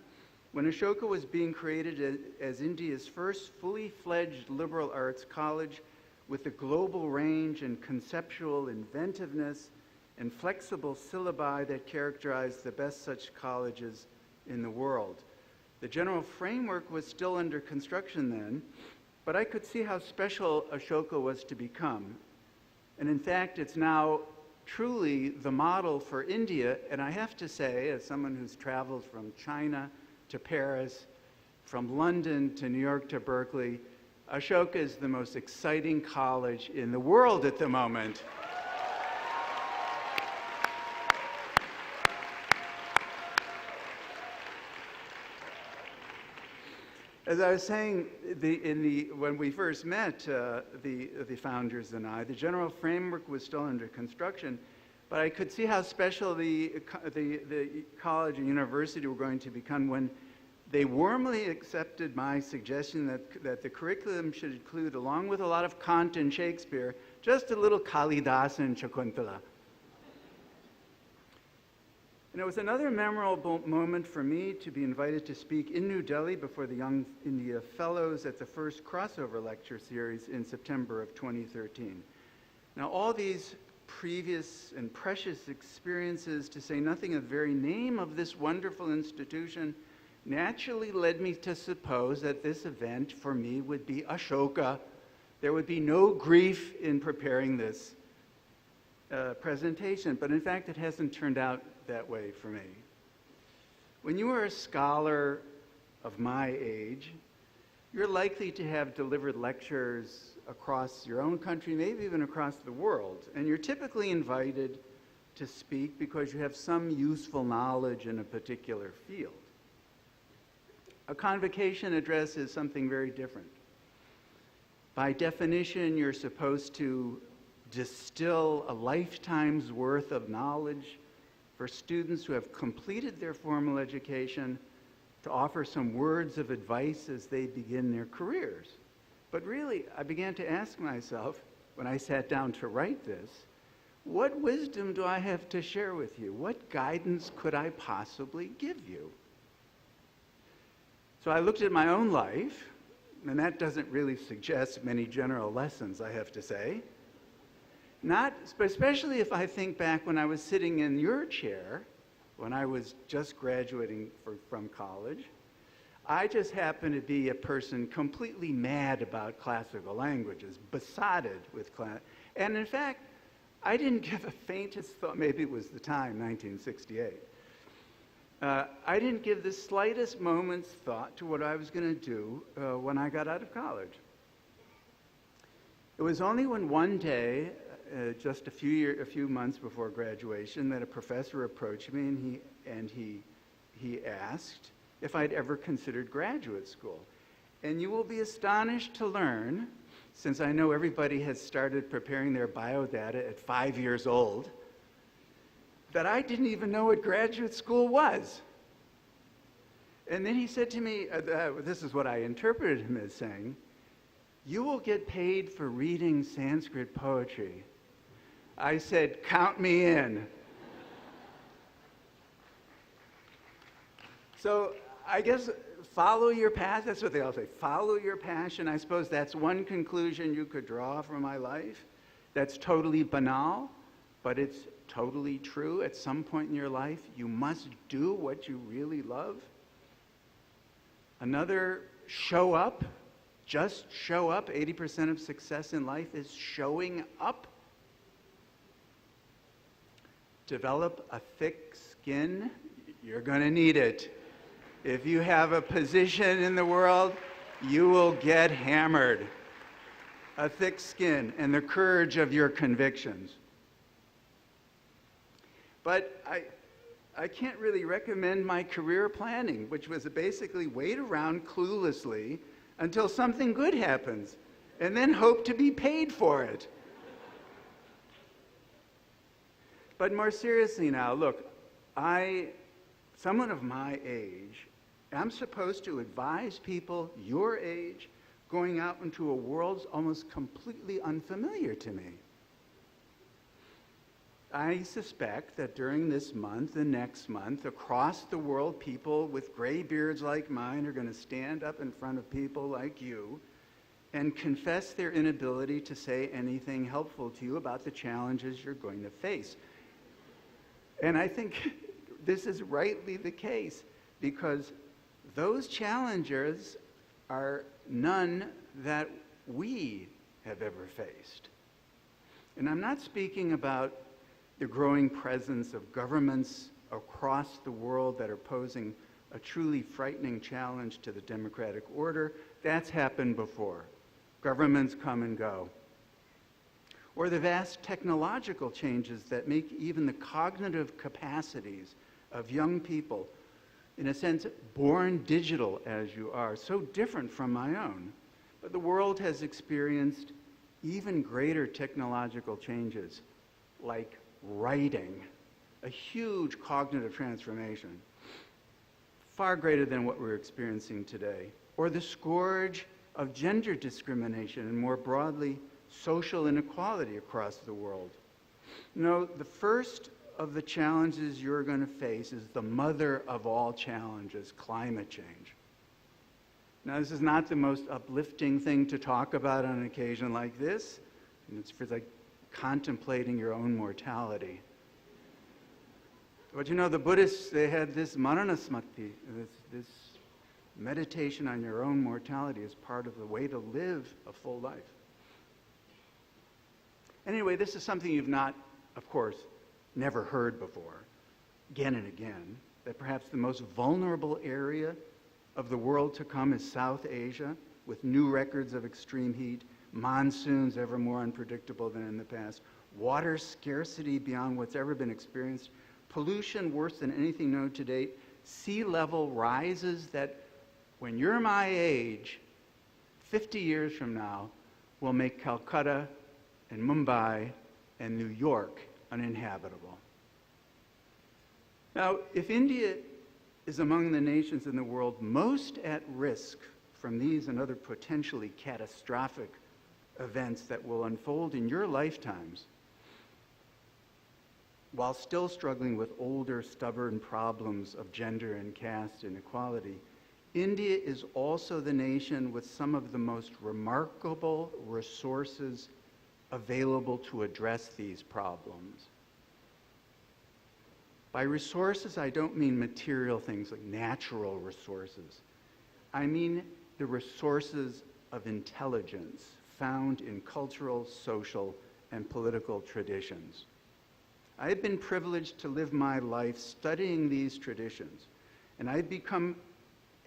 when Ashoka was being created as India's first fully fledged liberal arts college with the global range and conceptual inventiveness and flexible syllabi that characterized the best such colleges in the world. The general framework was still under construction then, but I could see how special Ashoka was to become. And in fact, it's now truly the model for India, and I have to say, as someone who's traveled from China to Paris, from London to New York to Berkeley, Ashoka is the most exciting college in the world at the moment. As I was saying, when we first met, the founders and I, the general framework was still under construction, but I could see how special the college and university were going to become when they warmly accepted my suggestion that the curriculum should include, along with a lot of Kant and Shakespeare, just a little Kalidas and Shakuntala. And it was another memorable moment for me to be invited to speak in New Delhi before the Young India Fellows at the first crossover lecture series in September of 2013. Now, all these previous and precious experiences, to say nothing of the very name of this wonderful institution, naturally led me to suppose that this event for me would be Ashoka. There would be no grief in preparing this presentation, but in fact it hasn't turned out that way for me. When you are a scholar of my age, you're likely to have delivered lectures across your own country, maybe even across the world, and you're typically invited to speak because you have some useful knowledge in a particular field. A convocation address is something very different. By definition, you're supposed to distill a lifetime's worth of knowledge for students who have completed their formal education, to offer some words of advice as they begin their careers. But really, I began to ask myself, when I sat down to write this, what wisdom do I have to share with you? What guidance could I possibly give you? So I looked at my own life, and that doesn't really suggest many general lessons, I have to say. Especially if I think back when I was sitting in your chair, when I was just graduating from college, I just happen to be a person completely mad about classical languages, besotted with class. And in fact, I didn't give a faintest thought, maybe it was the time, 1968. I didn't give the slightest moment's thought to what I was going to do when I got out of college. It was only when one day, just a few months before graduation, that a professor approached me and he asked if I'd ever considered graduate school. And you will be astonished to learn, since I know everybody has started preparing their biodata at 5 years old, that I didn't even know what graduate school was. And then he said to me, this is what I interpreted him as saying, "You will get paid for reading Sanskrit poetry." I said, "Count me in." So I guess follow your path, that's what they all say, follow your passion. I suppose that's one conclusion you could draw from my life. That's totally banal, but it's totally true. At some point in your life, you must do what you really love. Another, show up. Just show up. 80% of success in life is showing up. Develop a thick skin. You're going to need it. If you have a position in the world, you will get hammered. A thick skin and the courage of your convictions. But I can't really recommend my career planning, which was basically wait around cluelessly until something good happens, and then hope to be paid for it. But more seriously now, look, someone of my age, I'm supposed to advise people your age going out into a world almost completely unfamiliar to me. I suspect that during this month and next month, across the world, people with gray beards like mine are going to stand up in front of people like you and confess their inability to say anything helpful to you about the challenges you're going to face. And I think this is rightly the case, because those challenges are none that we have ever faced. And I'm not speaking about the growing presence of governments across the world that are posing a truly frightening challenge to the democratic order. That's happened before. Governments come and go. Or the vast technological changes that make even the cognitive capacities of young people, in a sense, born digital as you are, so different from my own. But the world has experienced even greater technological changes, like writing, a huge cognitive transformation, far greater than what we're experiencing today. Or the scourge of gender discrimination and more broadly, social inequality across the world. You know, the first of the challenges you're going to face is the mother of all challenges, climate change. Now, this is not the most uplifting thing to talk about on an occasion like this. It's like contemplating your own mortality. But you know, the Buddhists, they had this maranasmati, this meditation on your own mortality as part of the way to live a full life. Anyway, this is something you've not, of course, never heard before, again and again, that perhaps the most vulnerable area of the world to come is South Asia, with new records of extreme heat, monsoons ever more unpredictable than in the past, water scarcity beyond what's ever been experienced, pollution worse than anything known to date, sea level rises that, when you're my age, 50 years from now, will make Calcutta and Mumbai and New York uninhabitable. Now, if India is among the nations in the world most at risk from these and other potentially catastrophic events that will unfold in your lifetimes, while still struggling with older, stubborn problems of gender and caste inequality, India is also the nation with some of the most remarkable resources available to address these problems. By resources, I don't mean material things like natural resources. I mean the resources of intelligence found in cultural, social, and political traditions. I have been privileged to live my life studying these traditions, and I've become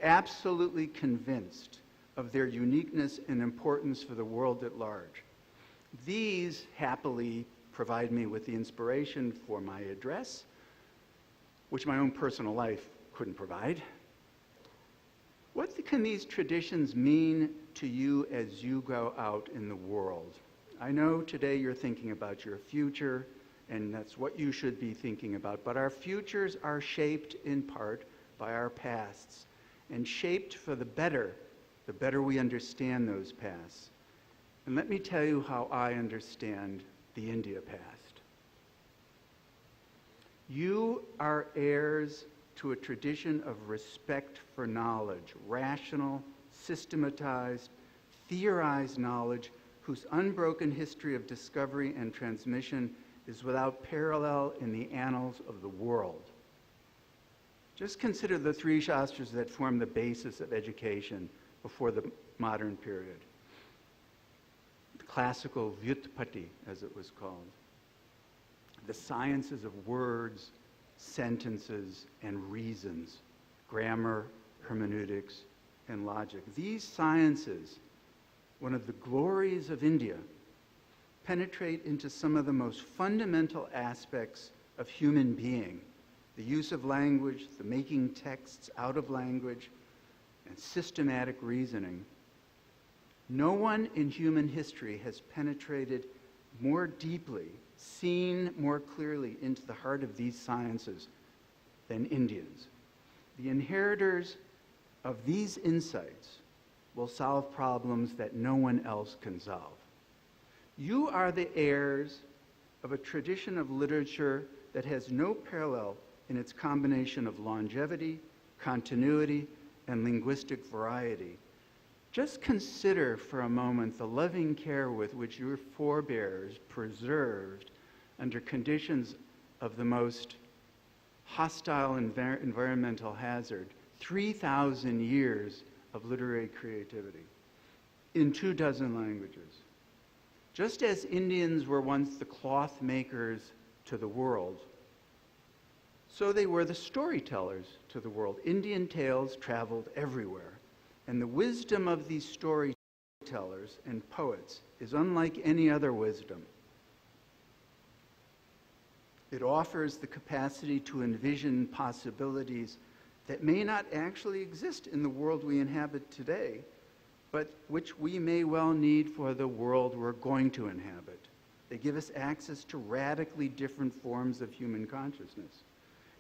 absolutely convinced of their uniqueness and importance for the world at large. These happily provide me with the inspiration for my address, which my own personal life couldn't provide. What can these traditions mean to you as you go out in the world? I know today you're thinking about your future, and that's what you should be thinking about, but our futures are shaped in part by our pasts, and shaped for the better we understand those pasts. And let me tell you how I understand the India past. You are heirs to a tradition of respect for knowledge, rational, systematized, theorized knowledge whose unbroken history of discovery and transmission is without parallel in the annals of the world. Just consider the three shastras that form the basis of education before the modern period. The classical Vyutpati, as it was called. The sciences of words, sentences, and reasons, grammar, hermeneutics, and logic. These sciences, one of the glories of India, penetrate into some of the most fundamental aspects of human being. The use of language, the making texts out of language, and systematic reasoning. No one in human history has penetrated more deeply, seen more clearly into the heart of these sciences than Indians. The inheritors of these insights will solve problems that no one else can solve. You are the heirs of a tradition of literature that has no parallel in its combination of longevity, continuity, and linguistic variety. Just consider for a moment the loving care with which your forebears preserved, under conditions of the most hostile environmental hazard, 3,000 years of literary creativity in 24 languages. Just as Indians were once the cloth makers to the world, so they were the storytellers to the world. Indian tales traveled everywhere. And the wisdom of these storytellers and poets is unlike any other wisdom. It offers the capacity to envision possibilities that may not actually exist in the world we inhabit today, but which we may well need for the world we're going to inhabit. They give us access to radically different forms of human consciousness.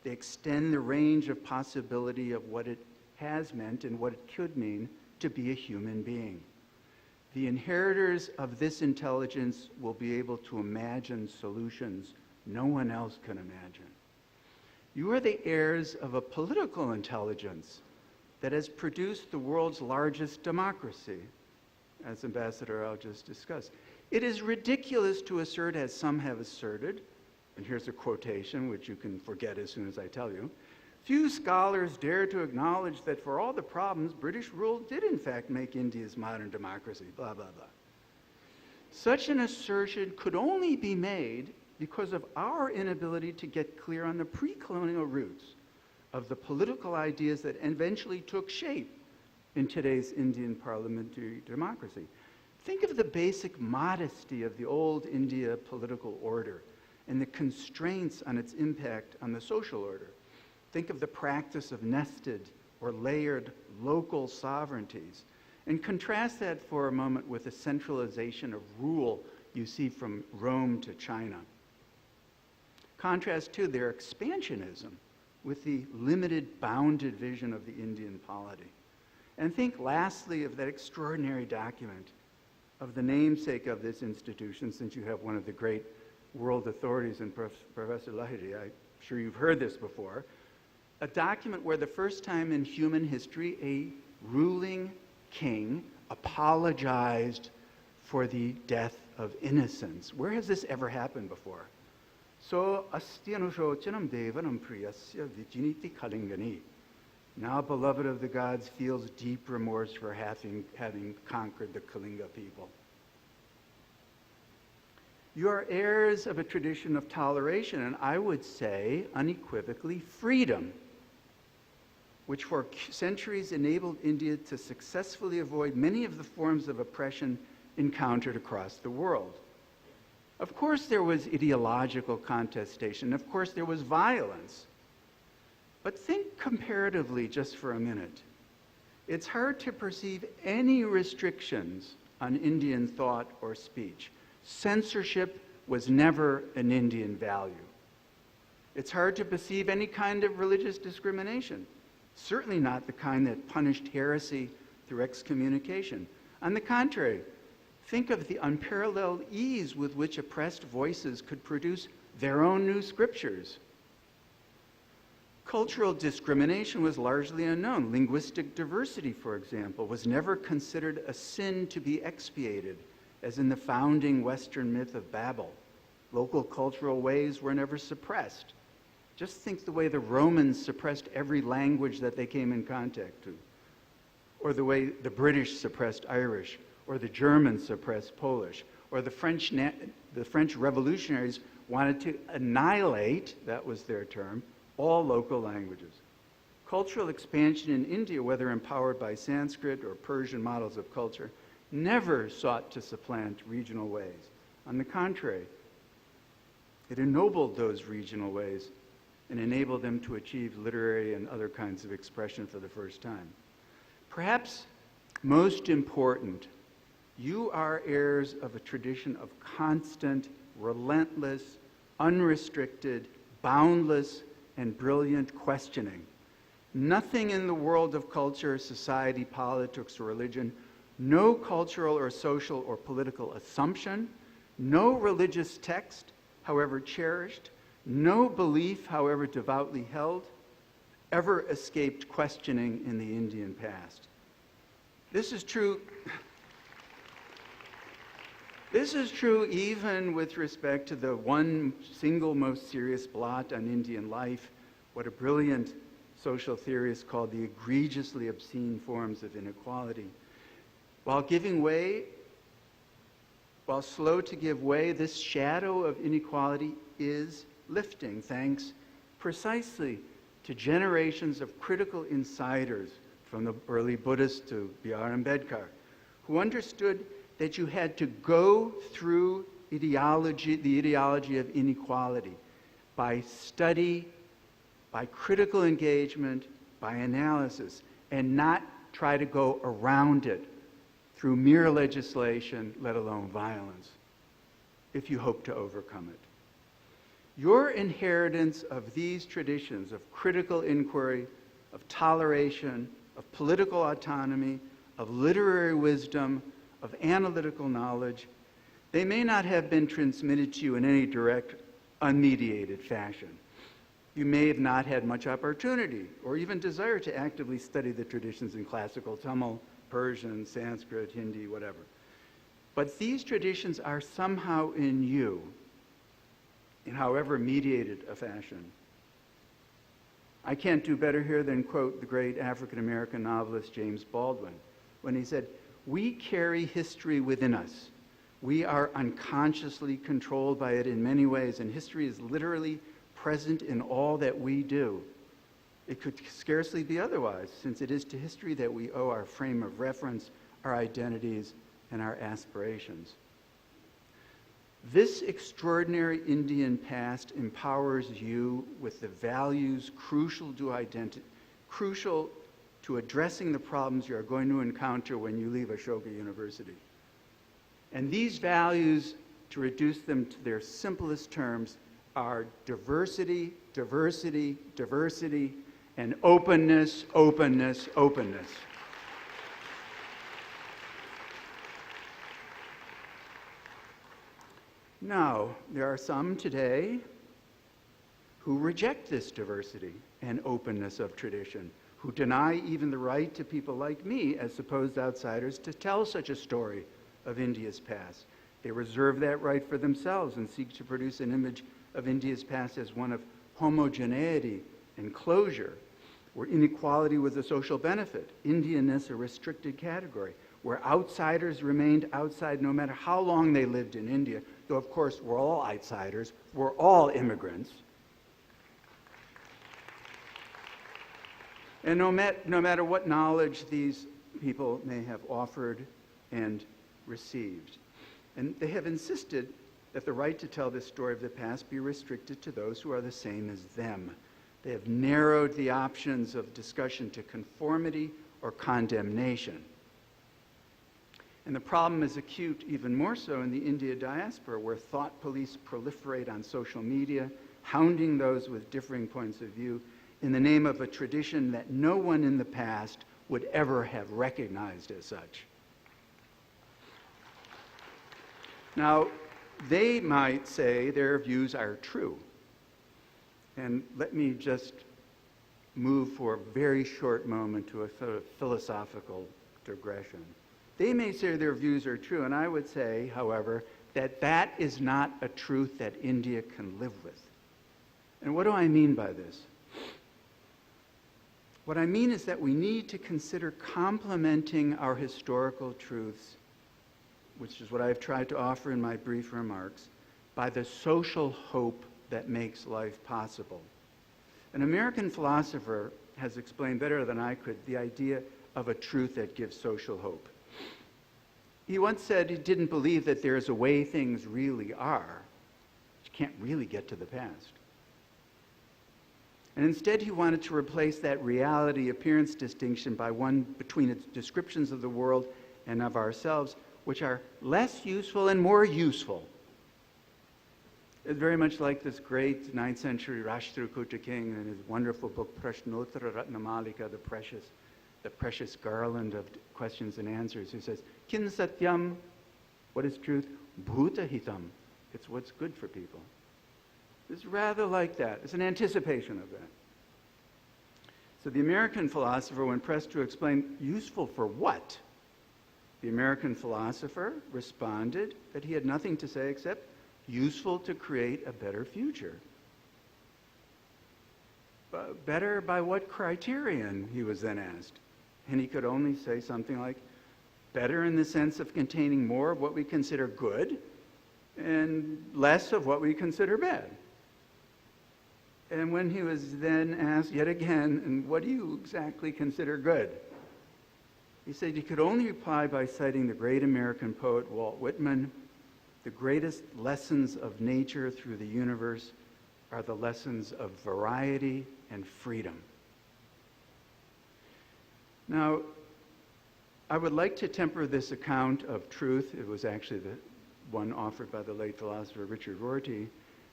They extend the range of possibility of what it has meant and what it could mean to be a human being. The inheritors of this intelligence will be able to imagine solutions no one else can imagine. You are the heirs of a political intelligence that has produced the world's largest democracy, as Ambassador Rao just discussed. It is ridiculous to assert, as some have asserted, and here's a quotation which you can forget as soon as I tell you, few scholars dare to acknowledge that for all the problems, British rule did in fact make India's modern democracy, blah, blah, blah. Such an assertion could only be made because of our inability to get clear on the pre-colonial roots of the political ideas that eventually took shape in today's Indian parliamentary democracy. Think of the basic modesty of the old India political order and the constraints on its impact on the social order. Think of the practice of nested or layered local sovereignties, and contrast that for a moment with the centralization of rule you see from Rome to China. Contrast, too, their expansionism with the limited, bounded vision of the Indian polity. And think, lastly, of that extraordinary document of the namesake of this institution, since you have one of the great world authorities in Professor Lahiri. I'm sure you've heard this before. A document where the first time in human history a ruling king apologized for the death of innocents. Where has this ever happened before? So astyanu shochanam devanam priyasya vijiniti kalingani. now beloved of the gods, feels deep remorse for having conquered the Kalinga people. You are heirs of a tradition of toleration, and I would say unequivocally freedom, which for centuries enabled India to successfully avoid many of the forms of oppression encountered across the world. Of course there was ideological contestation, of course there was violence. But think comparatively just for a minute. It's hard to perceive any restrictions on Indian thought or speech. Censorship was never an Indian value. It's hard to perceive any kind of religious discrimination, certainly not the kind that punished heresy through excommunication. On the contrary, think of the unparalleled ease with which oppressed voices could produce their own new scriptures. Cultural discrimination was largely unknown. Linguistic diversity, for example, was never considered a sin to be expiated, as in the founding Western myth of Babel. Local cultural ways were never suppressed. Just think the way the Romans suppressed every language that they came in contact to, or the way the British suppressed Irish, or the Germans suppressed Polish, or the French revolutionaries wanted to annihilate, that was their term, all local languages. Cultural expansion in India, whether empowered by Sanskrit or Persian models of culture, never sought to supplant regional ways. On the contrary, it ennobled those regional ways and enabled them to achieve literary and other kinds of expression for the first time. Perhaps most important, you are heirs of a tradition of constant, relentless, unrestricted, boundless, and brilliant questioning. Nothing in the world of culture, society, politics, or religion, no cultural or social or political assumption, no religious text, however cherished, no belief, however devoutly held, ever escaped questioning in the Indian past. This is true even with respect to the one single most serious blot on Indian life, what a brilliant social theorist called the egregiously obscene forms of inequality. While slow to give way, this shadow of inequality is lifting, thanks precisely to generations of critical insiders, from the early Buddhists to B.R. Ambedkar, who understood that you had to go through the ideology of inequality by study, by critical engagement, by analysis, and not try to go around it through mere legislation, let alone violence, if you hope to overcome it. Your inheritance of these traditions of critical inquiry, of toleration, of political autonomy, of literary wisdom, of analytical knowledge, they may not have been transmitted to you in any direct, unmediated fashion. You may have not had much opportunity or even desire to actively study the traditions in classical Tamil, Persian, Sanskrit, Hindi, whatever. But these traditions are somehow in you, in however mediated a fashion. I can't do better here than quote the great African-American novelist James Baldwin when he said, "We carry history within us. We are unconsciously controlled by it in many ways, and history is literally present in all that we do. It could scarcely be otherwise, since it is to history that we owe our frame of reference, our identities, and our aspirations." This extraordinary Indian past empowers you with the values crucial to addressing the problems you are going to encounter when you leave Ashoka University. And these values, to reduce them to their simplest terms, are diversity, diversity, diversity, and openness, openness, openness. Now, there are some today who reject this diversity and openness of tradition, who deny even the right to people like me, as supposed outsiders, to tell such a story of India's past. They reserve that right for themselves and seek to produce an image of India's past as one of homogeneity and closure. where inequality was a social benefit, Indianness a restricted category, where outsiders remained outside no matter how long they lived in India, though of course we're all outsiders, we're all immigrants. And no matter what knowledge these people may have offered and received. And they have insisted that the right to tell this story of the past be restricted to those who are the same as them. They have narrowed the options of discussion to conformity or condemnation. And the problem is acute even more so in the India diaspora, where thought police proliferate on social media, hounding those with differing points of view in the name of a tradition that no one in the past would ever have recognized as such. Now, they might say their views are true. And let me just move for a very short moment to a sort of philosophical digression. They may say their views are true, and I would say, however, that that is not a truth that India can live with. And what do I mean by this? What I mean is that we need to consider complementing our historical truths, which is what I've tried to offer in my brief remarks, by the social hope that makes life possible. An American philosopher has explained better than I could the idea of a truth that gives social hope. He once said he didn't believe that there is a way things really are. You can't really get to the past. And instead he wanted to replace that reality-appearance distinction by one between its descriptions of the world and of ourselves, which are less useful and more useful. It's very much like this great 9th century Rashtrakuta king in his wonderful book Prashnottara Ratnamalika, the precious garland of questions and answers, who says, Kin Satyam, what is truth? Bhuta Hitam, it's what's good for people. It's rather like that. It's an anticipation of that. So the American philosopher, when pressed to explain useful for what, the American philosopher responded that he had nothing to say except useful to create a better future. Better by what criterion, he was then asked. And he could only say something like, better in the sense of containing more of what we consider good and less of what we consider bad. And when he was then asked yet again, and what do you exactly consider good? He said he could only reply by citing the great American poet Walt Whitman, the greatest lessons of nature through the universe are the lessons of variety and freedom. Now, I would like to temper this account of truth, it was actually the one offered by the late philosopher Richard Rorty,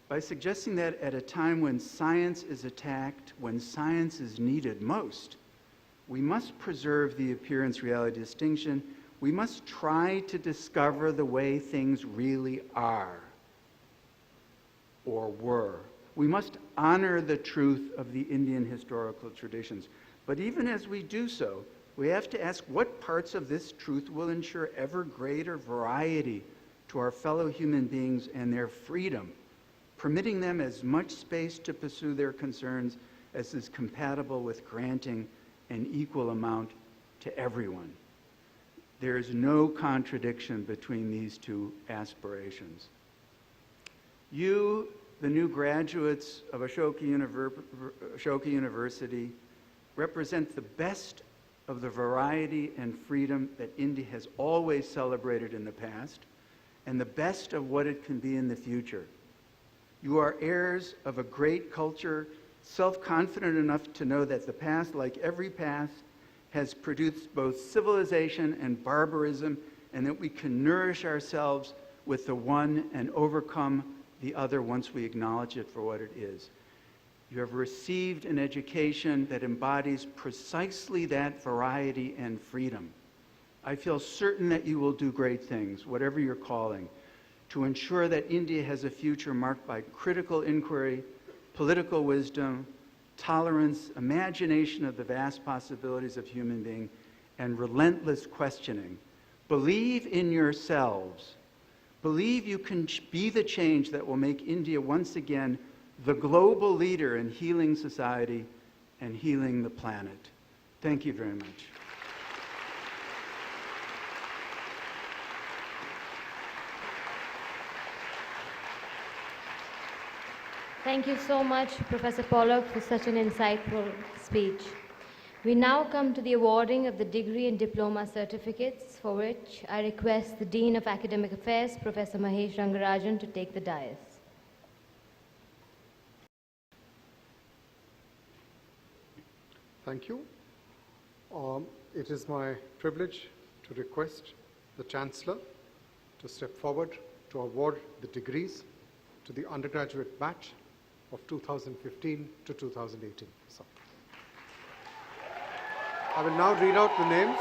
by suggesting that at a time when science is attacked, when science is needed most, we must preserve the appearance-reality distinction. We must try to discover the way things really are or were. We must honor the truth of the Indian historical traditions. But even as we do so, we have to ask what parts of this truth will ensure ever greater variety to our fellow human beings and their freedom, permitting them as much space to pursue their concerns as is compatible with granting an equal amount to everyone. There is no contradiction between these two aspirations. You, the new graduates of Ashoka University, represent the best of the variety and freedom that India has always celebrated in the past, and the best of what it can be in the future. You are heirs of a great culture, self-confident enough to know that the past, like every past, has produced both civilization and barbarism, and that we can nourish ourselves with the one and overcome the other once we acknowledge it for what it is. You have received an education that embodies precisely that variety and freedom. I feel certain that you will do great things, whatever your calling, to ensure that India has a future marked by critical inquiry, political wisdom, tolerance, imagination of the vast possibilities of human being, and relentless questioning. Believe in yourselves. Believe you can be the change that will make India once again the global leader in healing society and healing the planet. Thank you very much. Thank you so much, Professor Pollock, for such an insightful speech. We now come to the awarding of the degree and diploma certificates, for which I request the Dean of Academic Affairs, Professor Mahesh Rangarajan, to take the dais. Thank you. It is my privilege to request the Chancellor to step forward to award the degrees to the undergraduate batch of 2015 to 2018. So, I will now read out the names.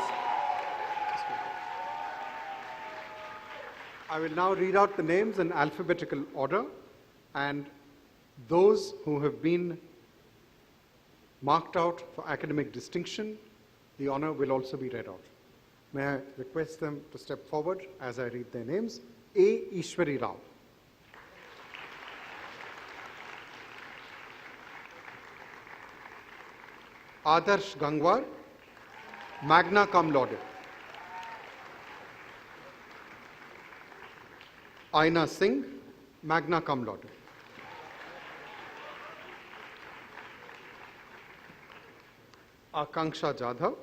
I will now read out the names in alphabetical order, and those who have been marked out for academic distinction, the honor will also be read out. May I request them to step forward as I read their names. A. Ishwari Rao. Adarsh Gangwar, magna cum laude. Aina Singh, magna cum laude. Akanksha Jadhav.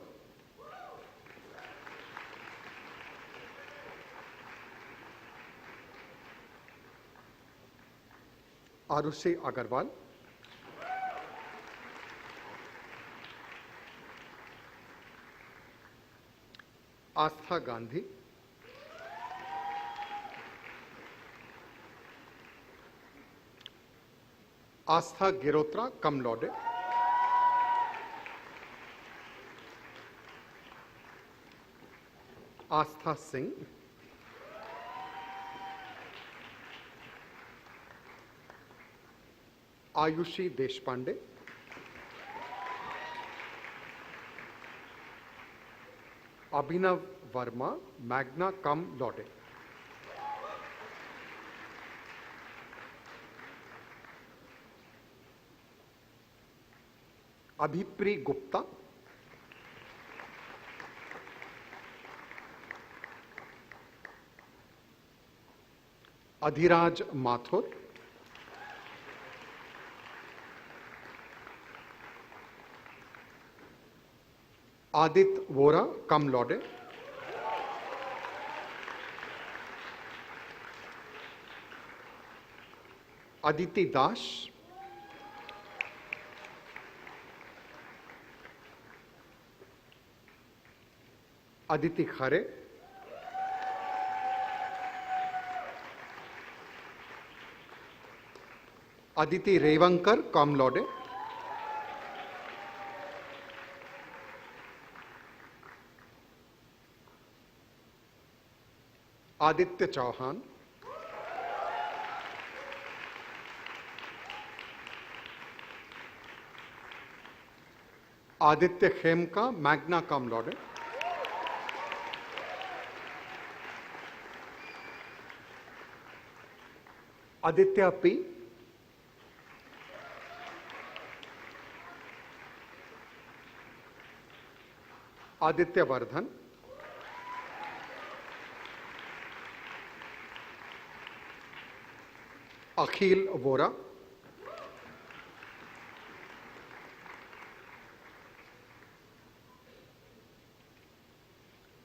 Arushi Agarwal. Astha Gandhi. Astha Girotra, cum laude. Astha Singh. Ayushi Deshpande. Abhinav Verma, magna cum laude. Abhipri Gupta. Adhiraj Mathur. Adit Vora, cum laude. Aditi Das. Aditi Khare. Aditi Revankar, cum laude. Aditya Chauhan. Aditya Khemka, magna cum laude. Aditya P. Aditya Vardhan. Akhil Vora.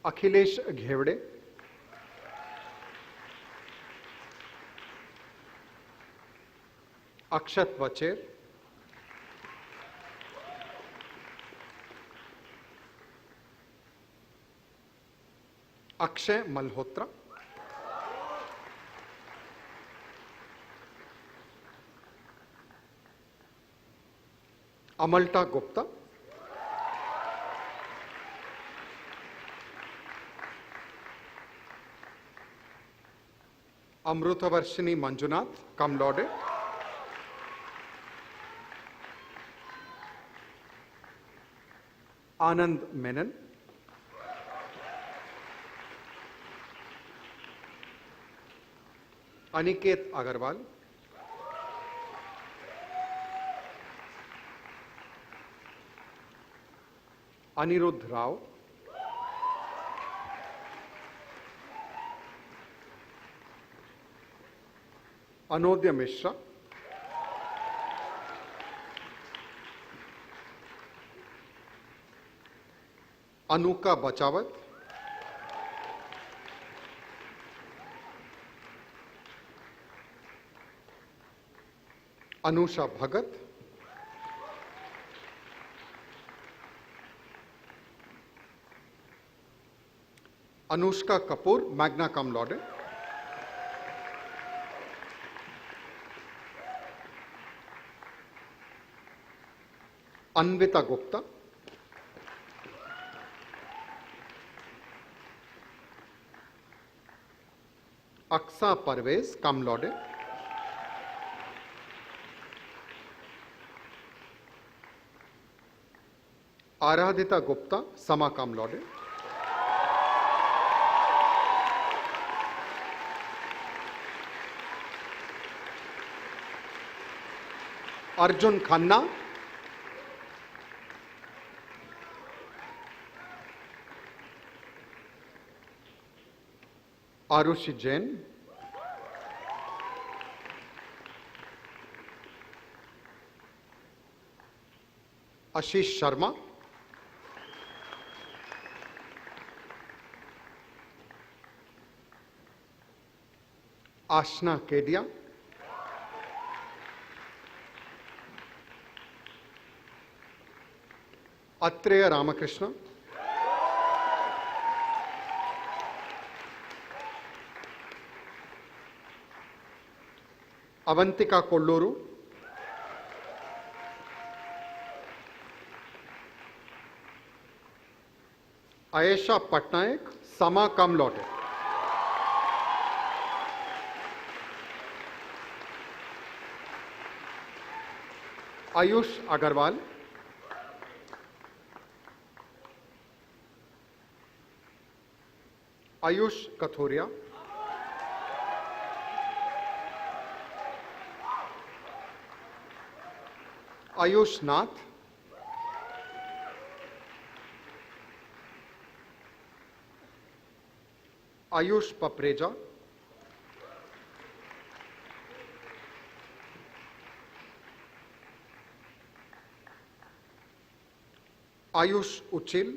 Akhilesh Ghevde. Akshat Vacher. Akshay Malhotra. Amalta Gupta. Amrutavarshini Manjunath, cum laude. Anand Menon. Aniket Agarwal. Anirudh Rao, Anodya Mishra, Anuka Bachawat, Anusha Bhagat, Anushka Kapoor, magna cum laude, Anvita Gupta, Aksa Parvez, cum laude, Aradhita Gupta, summa cum laude, Arjun Khanna, Arushi Jain, Ashish Sharma, Ashna Kedia, Atreya Ramakrishna, Avantika Kolluru, Ayesha Patnaik, summa cum laude, Ayush Agarwal, Ayush Kathuria, Ayush Nath, Ayush Papreja, Ayush Uchil,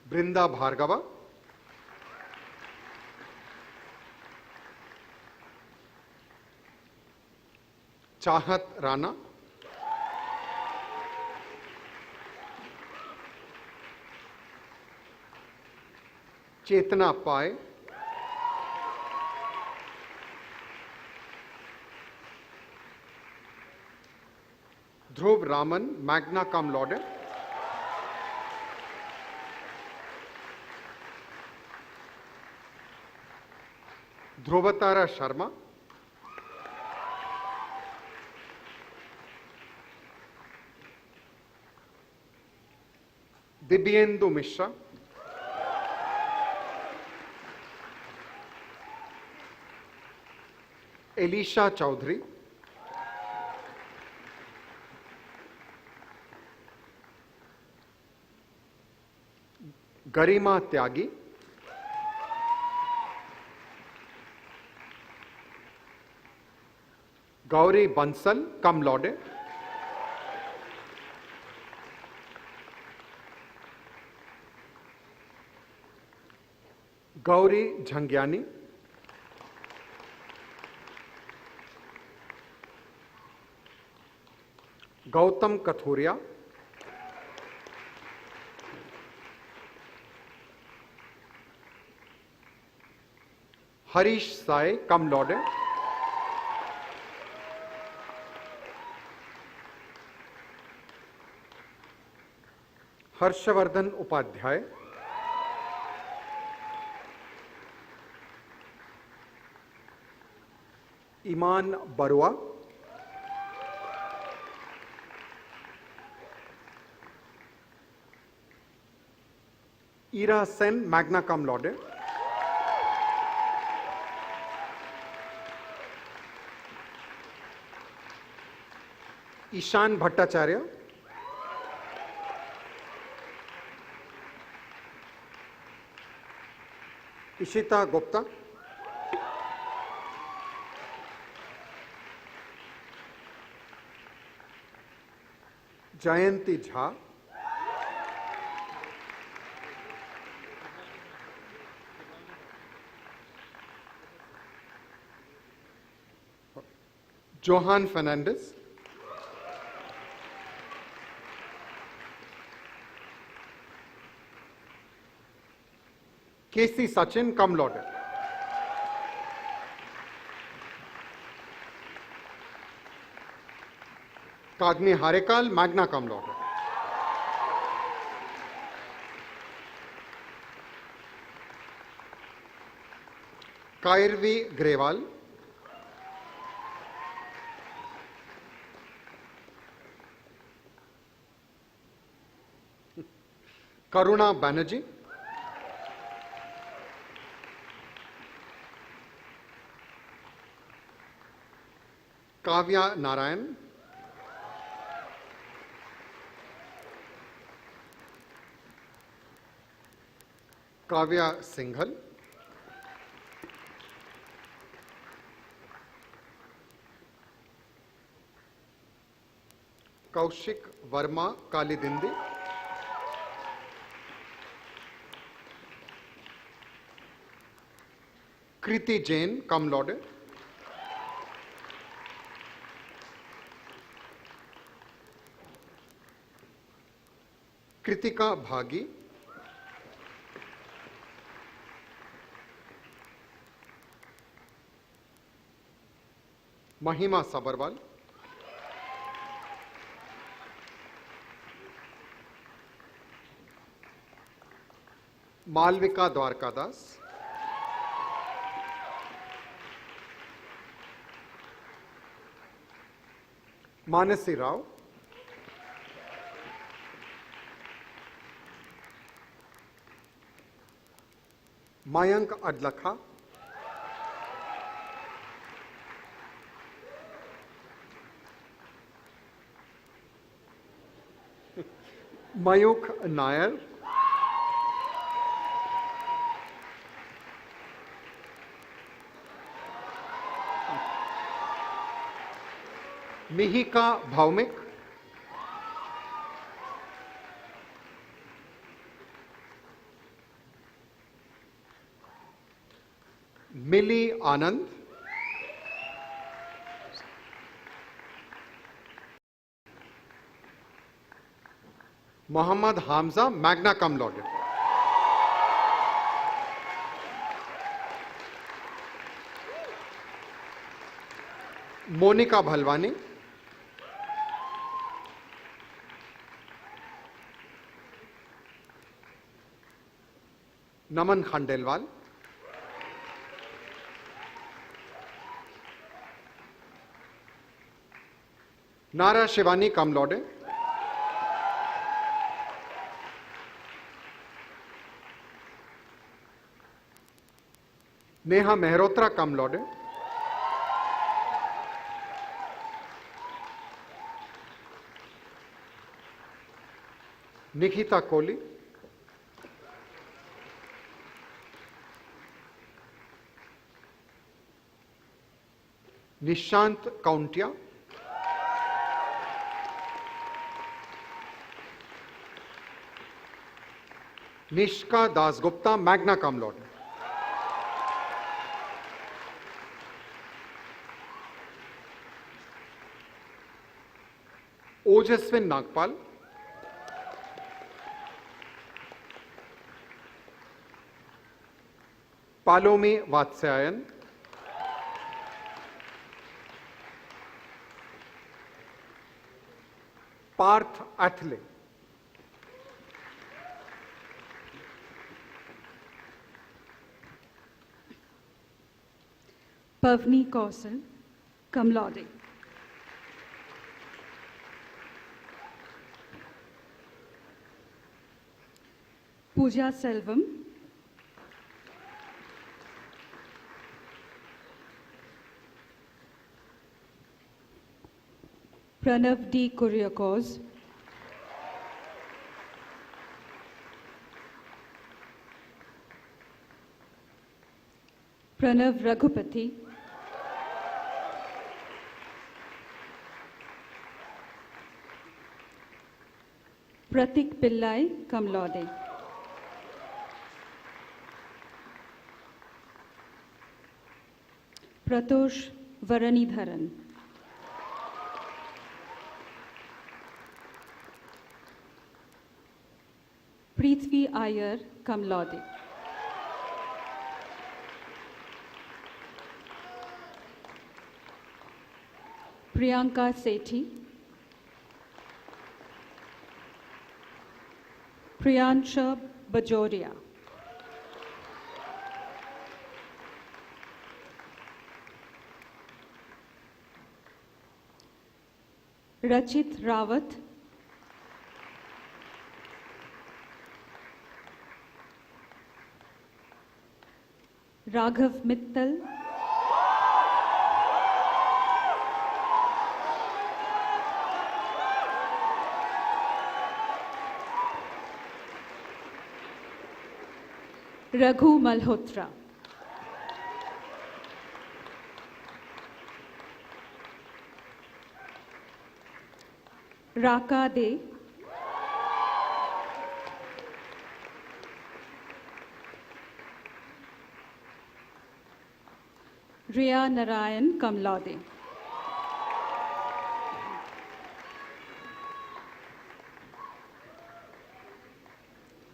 Brinda Bhargava, Chahat Rana, Chetna Pai, Dhruv Raman, magna cum laude, Dhruvatara Sharma, Dibyendu Mishra, Elisha Chaudhary, Garima Tyagi, Gauri Bansal, cum laude, Gauri Jhangiani, Gautam Kathuria, Harish Sai, cum laude, Harshavardhan Upadhyay, Iman Barua, Ira Sen, magna cum laude, Ishan Bhattacharya, Ishita Gupta, Jayanti Jha, Johan Fernandez, K.C. Sachin, cum laude. Kagni Harekal, magna cum laude. Kairvi Grewal, Karuna Banerjee, Kavya Narayan, Kavya Singhal, Kaushik Verma Kalidindi, Kriti Jain, cum laude. Kritika Bhagi, Mahima Sabarwal, Malvika Dwarkadas, Manasi Rao, Mayank Adlakha, Mayuk Nair, Mihika Bhaumik, Millie Anand, Muhammad Hamza, magna cum laude. Monica Bhalwani, Naman Khandelwal, Nara Shivani, cum laude. Neha Mehrotra, cum laude. Nikita Kohli, Nishant Kauntia, Nishka Dasgupta, magna cum laude. Ojaswin Nagpal, Palomi Vatsyayan, Parth Athle, Pavni Kausal, cum laude. Pooja Selvam, Pranav D. Kuryakos, Pranav Raghupati, Pratik Pillai, cum laude. Pratosh Varanidharan, Prithvi Iyer, cum laude. Priyanka Sethi, Priyansha Bajoria, Rachit Rawat, Raghav Mittal, Raghu Malhotra, Raka De, Riya Narayan, cum laude.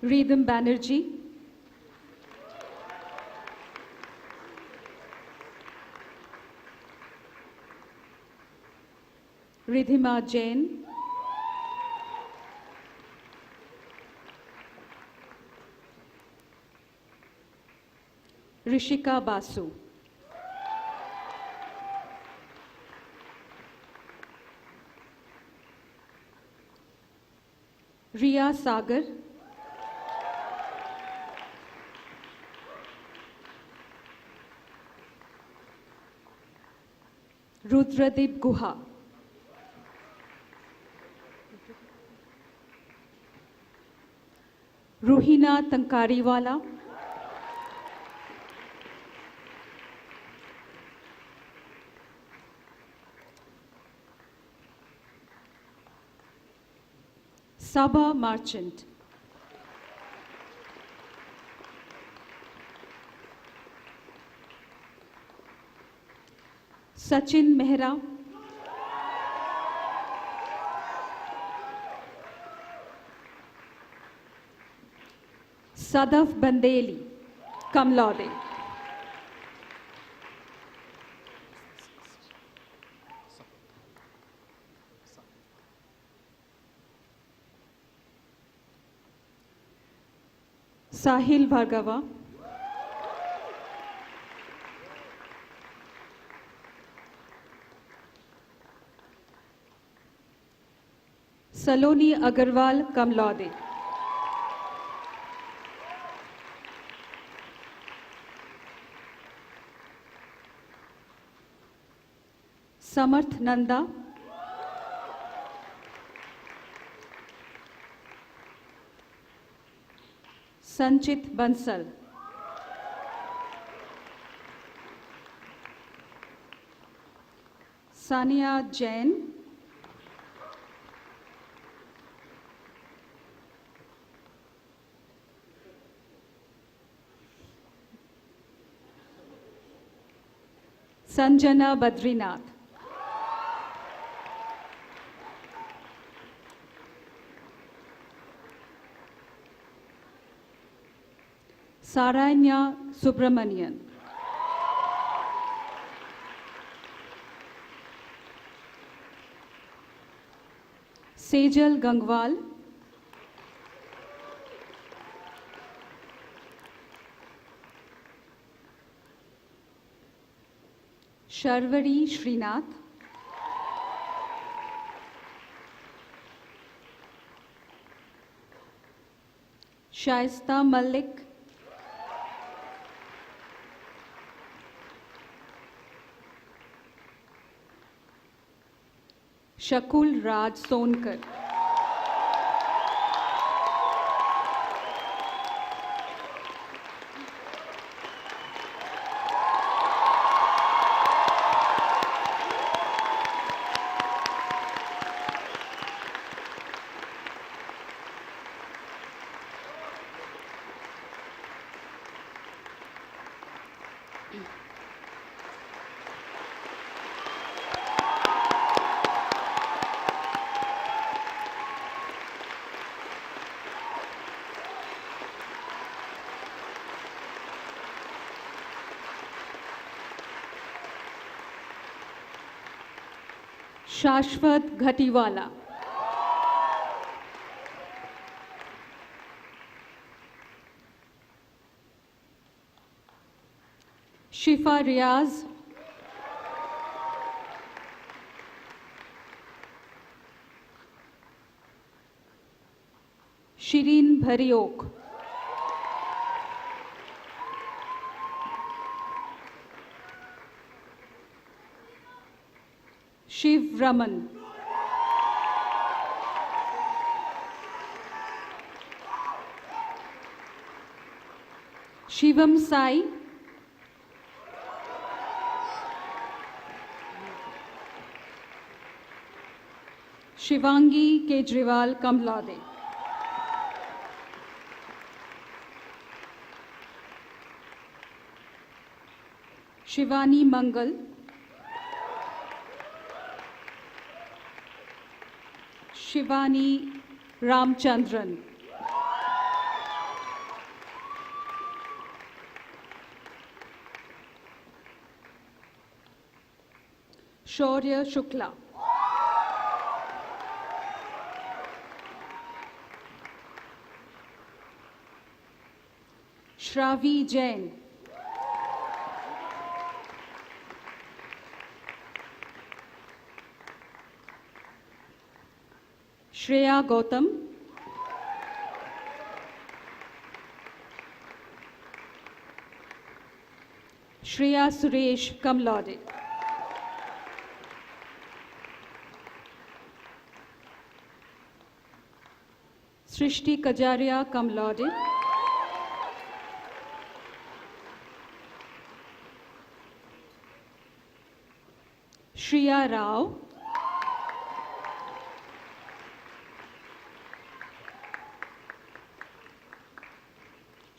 Rhythm Banerjee, Ridhima Jain, Rishika Basu, Riya Sagar, Rudradip Guha, Ruhina Tankariwala, Sabha Marchant, Sachin Mehra, Sadaf Bandeli, cum laude. Sahil Bhargava, Saloni Agarwal, cum laude. Samarth Nanda, Sanchit Bansal, Sania Jain, Sanjana Badrinath, Saranya Subramanian, Sejal Gangwal, Sharvari Srinath, Shaista Malik, Shakul Raj Sonkar. Shashwat Ghatiwala. Shifa Riaz. Shireen Bhariok. Shiv Raman. Shivam Sai. Shivangi Kejriwal Kamlade. Shivani Mangal. Shivani Ramchandran. Shaurya Shukla. Shravi Jain. Shreya Gautam. Shreya Suresh Kamlade. Srishti Kajaria Kamlade. Shriya Rao.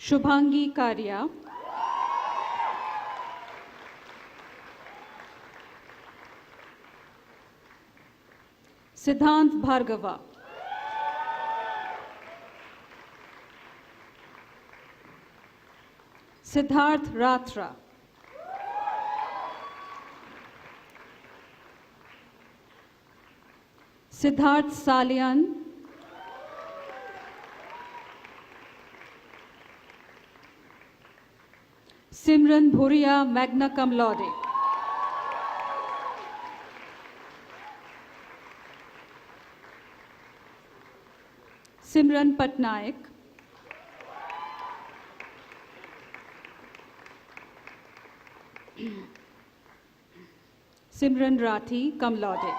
Shubhangi Karya. Siddhant Bhargava. Siddharth Ratra. Siddharth Salian. Simran Bhuria magna cum laude. Simran Patnaik. Simran Rathi cum laude.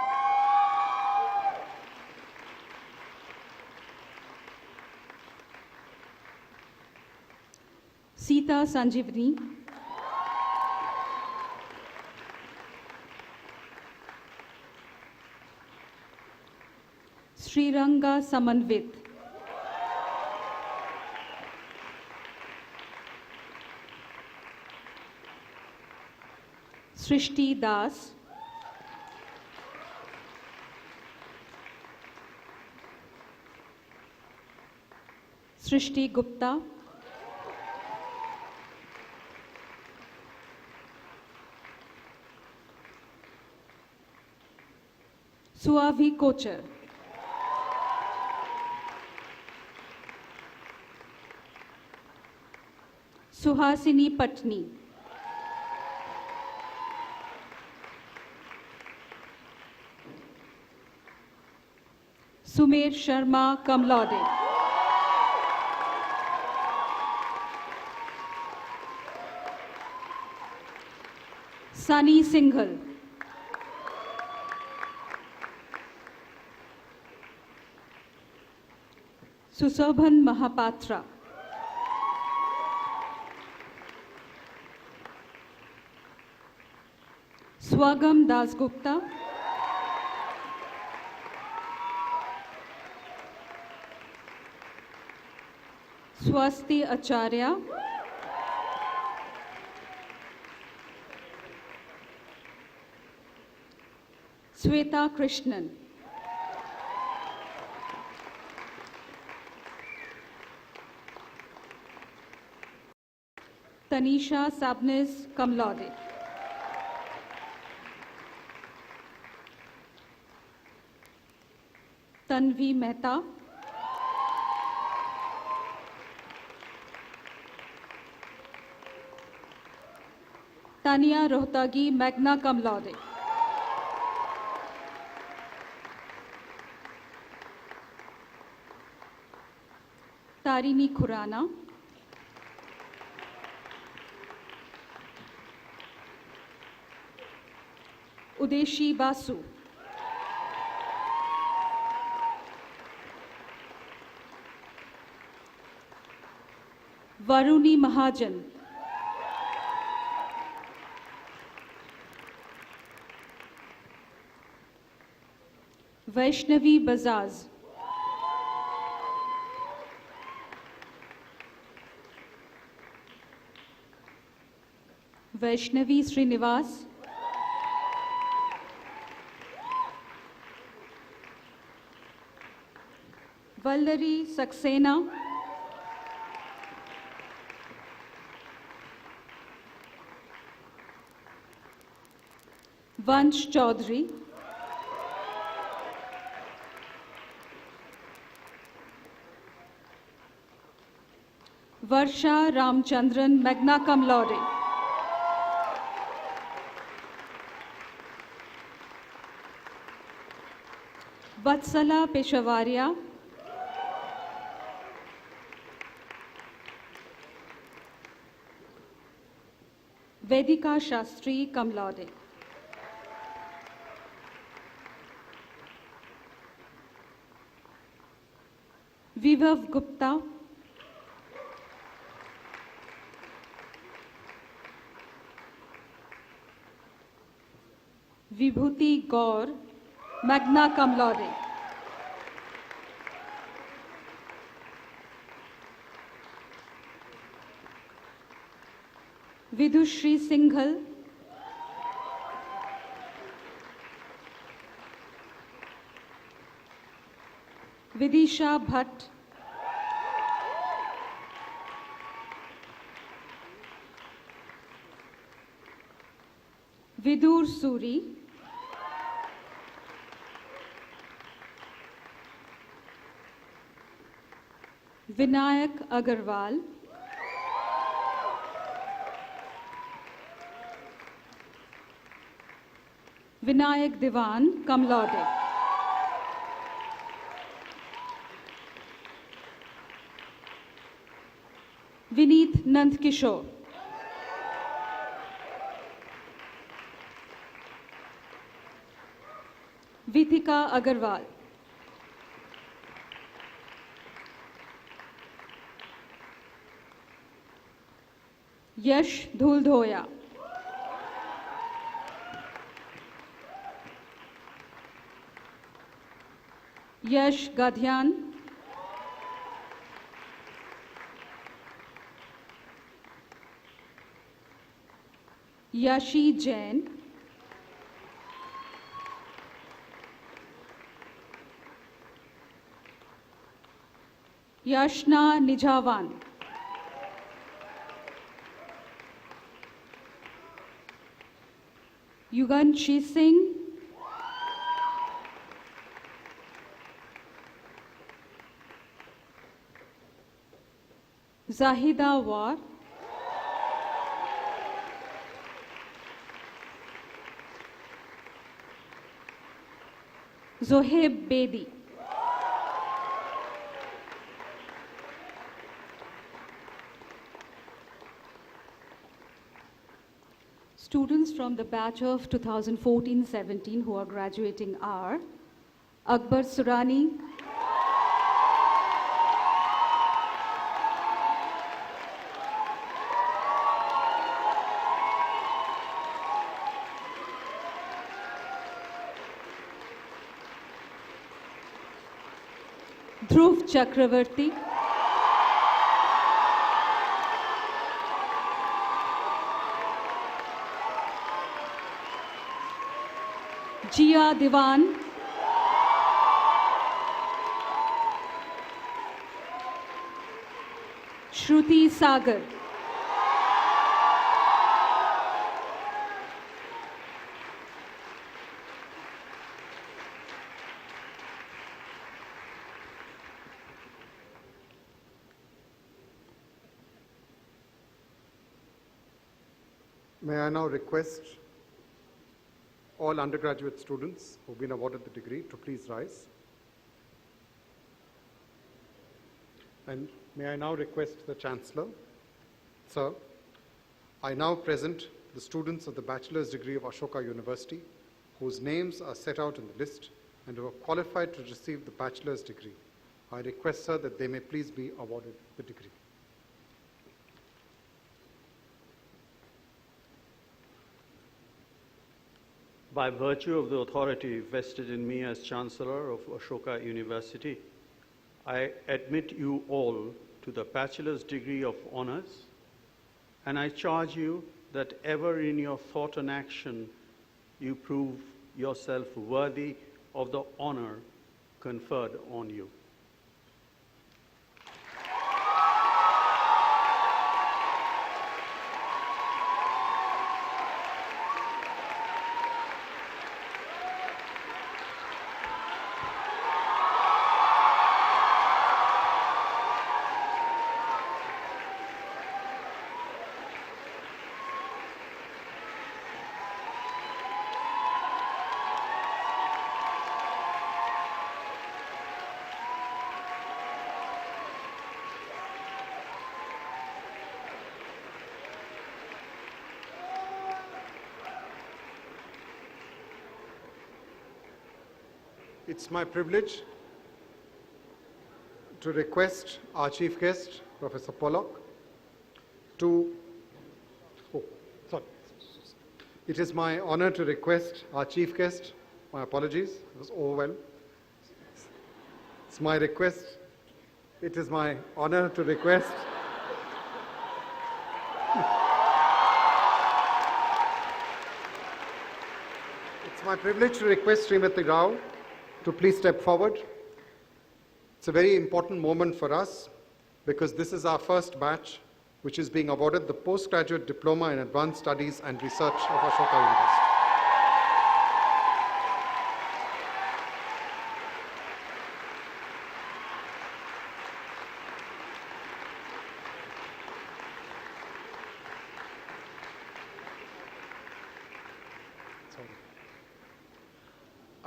Sita Sanjivani. Sriranga Samanvit. Srishti Das. Srishti Gupta. Suavi Kocher. Suhasini Patni. Sumer Sharma cum laude. Sunny Singhal. Susabhan Mahapatra. Swagam Dasgupta. Swasti Acharya. Sweta Krishnan. Tanisha Sabnis Kamlode. Tanvi Mehta. Tania Rohtagi magna cum laude. Tarini Khurana. Udeshi Basu. Varuni Mahajan. Vaishnavi Bazaz. Vaishnavi Srinivas. Vallari Saxena. Vansh Chaudhary. Varsha Ramchandran magna cum laude. Vatsala Peshavaria. Vedika Shastri cum laude. Vivav Gupta. Vibhuti Gaur, magna cum laude. Vidushri Singhal. Vidisha Bhatt. Vidur Suri. Vinayak Agarwal. Vinayak Diwan, cum laude. Vineet Nandkishore. Vitika Agarwal. Yash Dhuldhoya. Yash Gadhyan. Yashi Jain. Yashna Nijavan. Yuganshi Singh. Zahida War. Zoheb Bedi. Students from the batch of 2014-17 who are graduating are Akbar Surani, Dhruv Chakravarti, Jia Diwan, Shruti Sagar, May I now request all undergraduate students who've been awarded the degree to please rise. And may I now request the Chancellor. Sir, I now present the students of the bachelor's degree of Ashoka University whose names are set out in the list and who are qualified to receive the bachelor's degree. I request, sir, that they may please be awarded the degree. By virtue of the authority vested in me as Chancellor of Ashoka University, I admit you all to the Bachelor's degree of Honours, and I charge you that ever in your thought and action you prove yourself worthy of the honour conferred on you. It's my privilege to request our chief guest, Professor Pollock, It is my honor to request our chief guest, my apologies, it was overwhelmed. It's my request, it is my honor to request It's my privilege to request Srimati Rao to please step forward. It's a very important moment for us because this is our first batch which is being awarded the Postgraduate Diploma in Advanced Studies and Research of Ashoka University.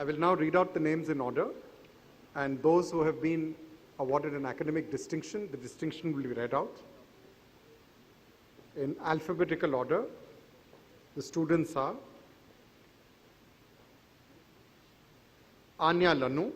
I will now read out the names in order, and those who have been awarded an academic distinction, the distinction will be read out. In alphabetical order, the students are Anya Lanu,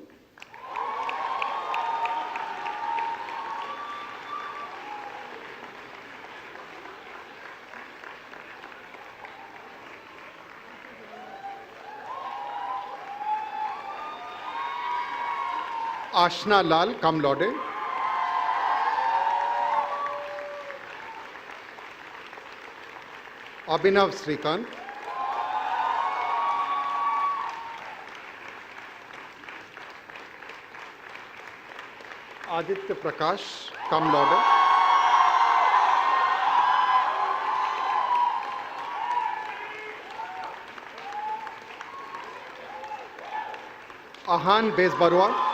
Ashna Lal, cum laude. Abhinav Srikant. Aditya Prakash, cum laude. Ahan Bezbarua.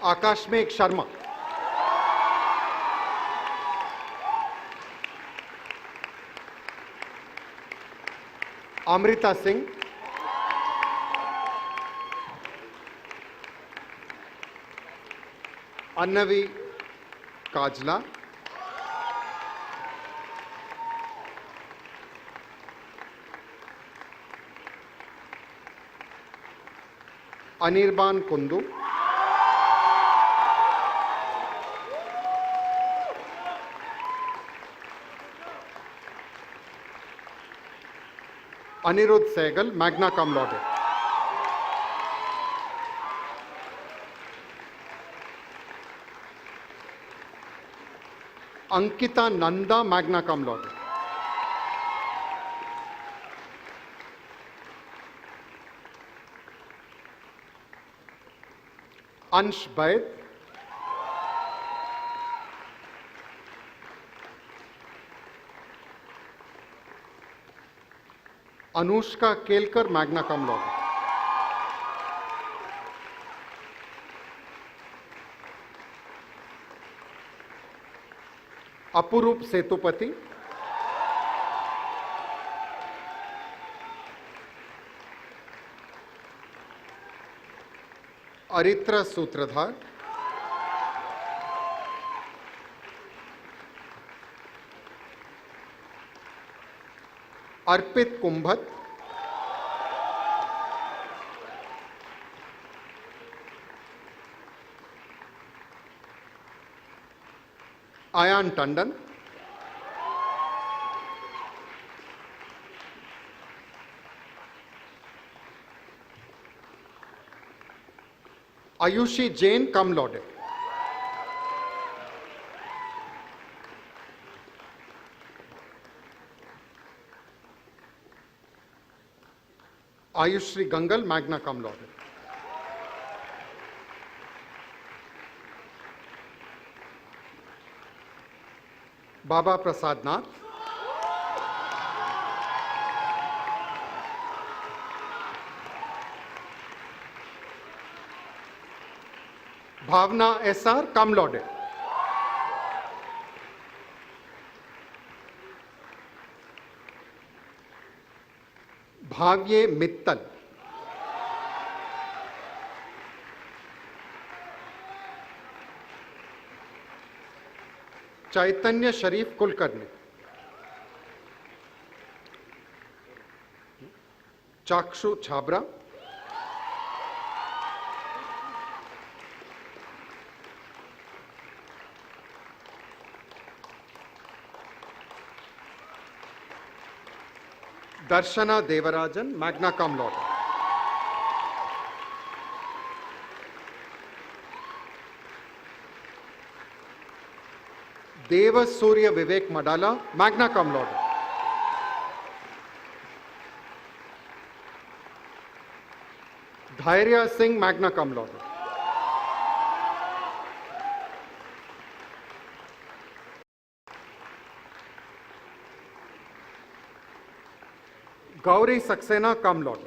Akashmekh Sharma. Amrita Singh. Annavi Kajla. Anirban Kundu. Anirudh Sehgal, magna cum laude. Ankita Nanda, magna cum laude. Ansh Baid. Anushka Kelkar, magna cum laude. Apurup Setupati. Aritra Sutradhar. Arpit Kumbhat. Ayan Tandon. Ayushi Jain, cum laude. Ayushri Gangal, magna cum laude. Baba Prasad Nath. Bhavna SR, cum laude. Bhavye Mittal. Chaitanya Sharif Kulkarni. Chakshu Chhabra. Darshana Devarajan, magna cum laude. Deva Surya Vivek Madala, magna cum laude. Dhairya Singh, magna cum laude. Gauri Saxena, cum laude.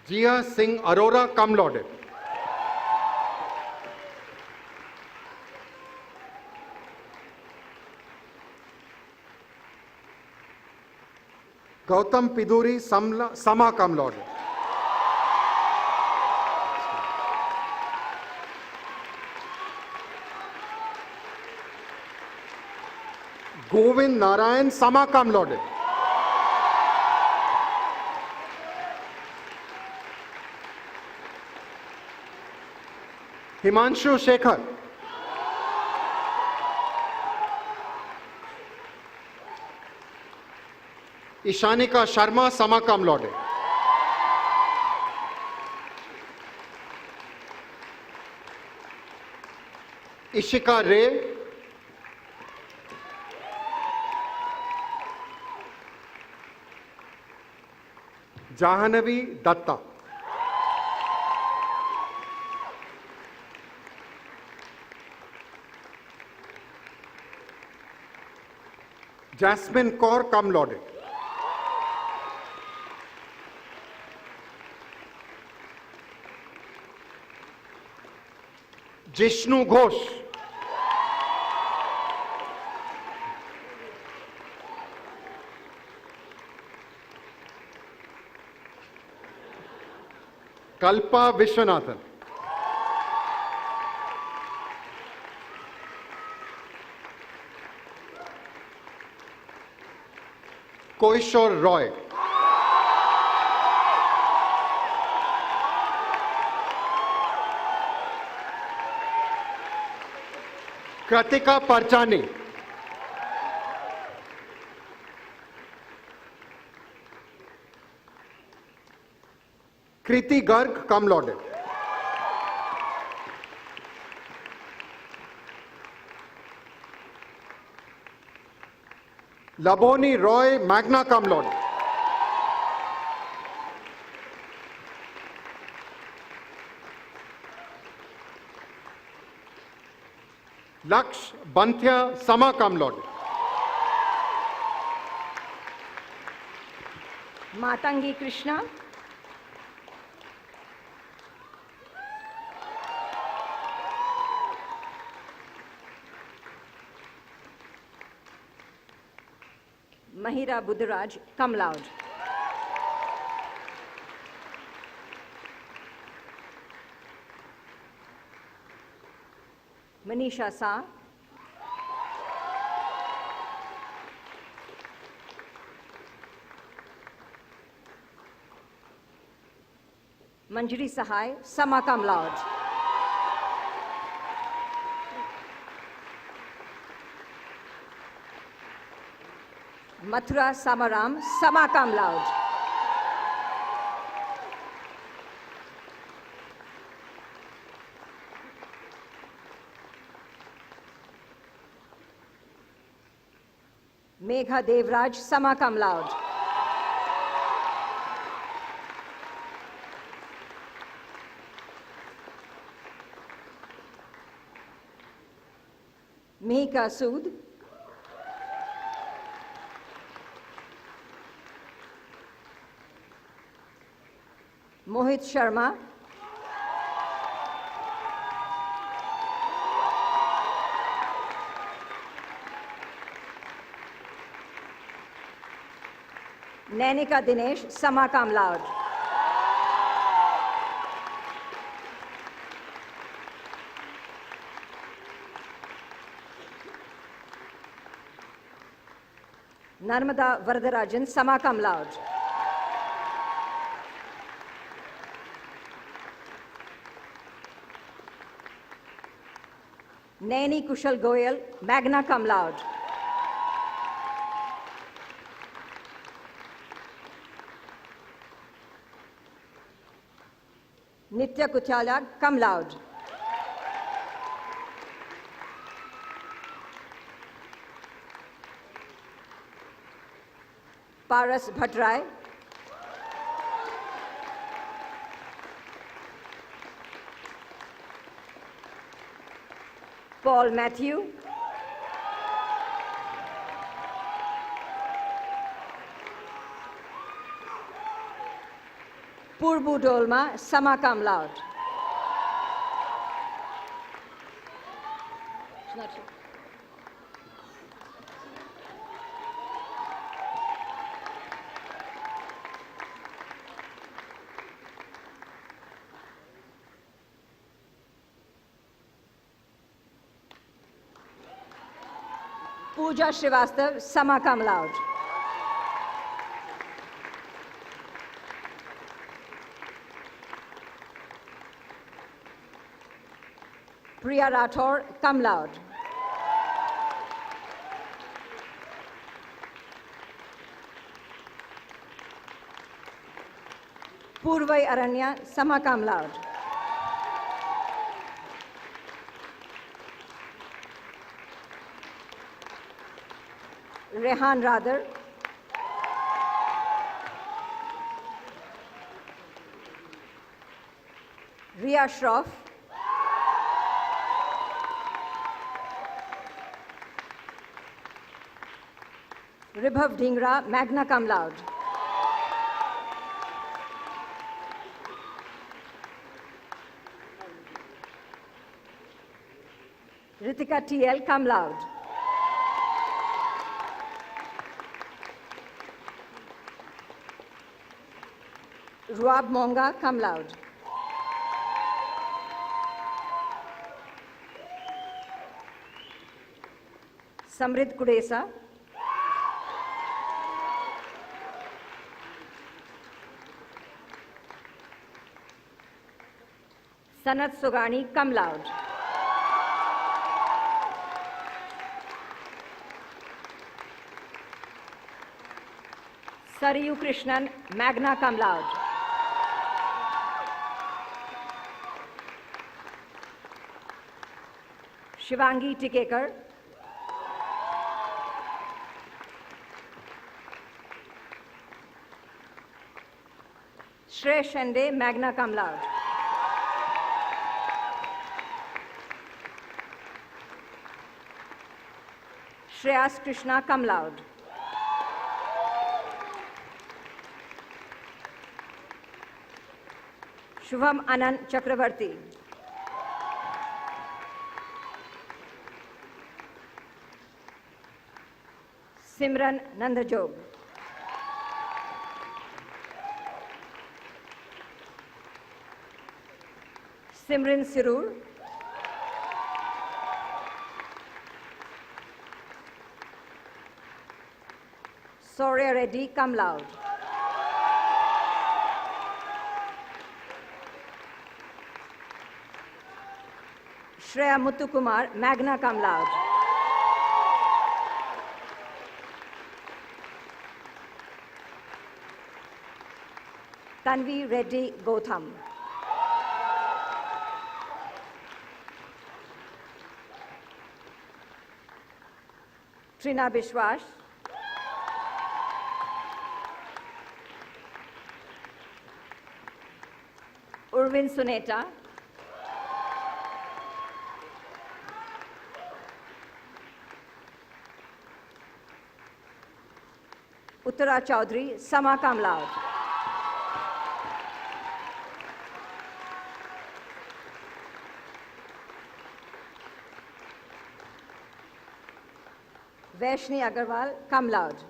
Jia Singh Arora, cum laude. Gautam Piduri, Sama, cum laude. Govind Narayan, Sama, cum laude. Himanshu Shekhar. Ishanika Sharma, Sama, cum laude. Ishika Ray. Jahanavi Datta. Jasmine Kaur, cum laude. Jishnu Ghosh. Kalpa Vishwanathan. Koishor Roy. Kratika Parchani. Kriti Garg, cum laude. Laboni Roy, magna cum laude. Laksh Banthya, summa cum laude. Matangi Krishna. Mahira Buddharaj, cum laude. Manisha Sa. Manjari Sahai, summa cum laude. Mathura Samaram, summa cum laude. Megha Devraj, summa cum laude. Mihika Sood. Mohit Sharma. Nainika Dinesh, summa cum laude. Narmada Vardarajan, summa cum laude. Naini Kushal Goyal, magna cum laude. Nitya Kuchala, cum laude. Paras Bhatrai. Paul Matthew. Purbu Dolma, summa cum laude. Pooja Srivastav, summa cum laude. Priya Rathore, cum laude. Purvai Aranya, summa cum laude. Rehan Radar. Ria Shroff. Ribhav Dhingra, magna cum laude. Ritika TL, cum laude. Ruab Monga, cum laude. Samrit Kudesa. Sanat Sogani, cum laude. Sariyu Krishnan, magna cum laude. Shivangi Tikekar. Shreya Shende, magna cum laude. Shreyas Krishna, cum laude. Shubham Anand Chakravarti. Simran Nandajog. Simran Sirur. Soria Reddy, cum laude. Shreya Muthukumar, magna cum laude. Tanvi Reddy Gotham. Trina Bishwas. Urvin Suneta. Uttara Chaudhary, sama cum laude. Vaishni Agarwal, cum laude.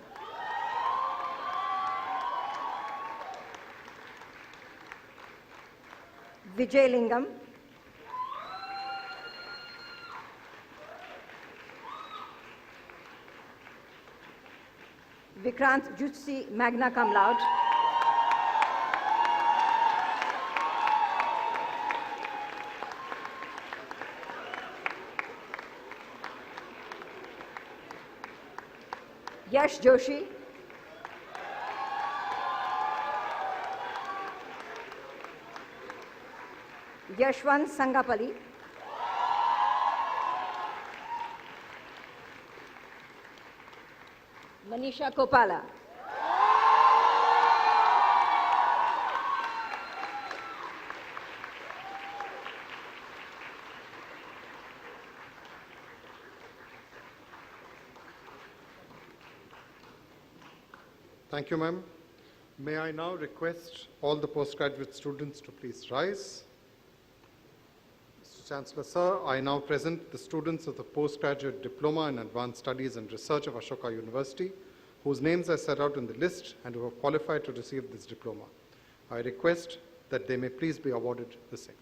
Vijay Lingam. Vikrant Jutsi, magna cum laude. Yash Joshi. Yashwant Sangapalli. Manisha Kopala. Thank you, ma'am. May I now request all the postgraduate students to please rise. Mr. Chancellor, sir, I now present the students of the Postgraduate Diploma in Advanced Studies and Research of Ashoka University, whose names are set out in the list and who have qualified to receive this diploma. I request that they may please be awarded the same.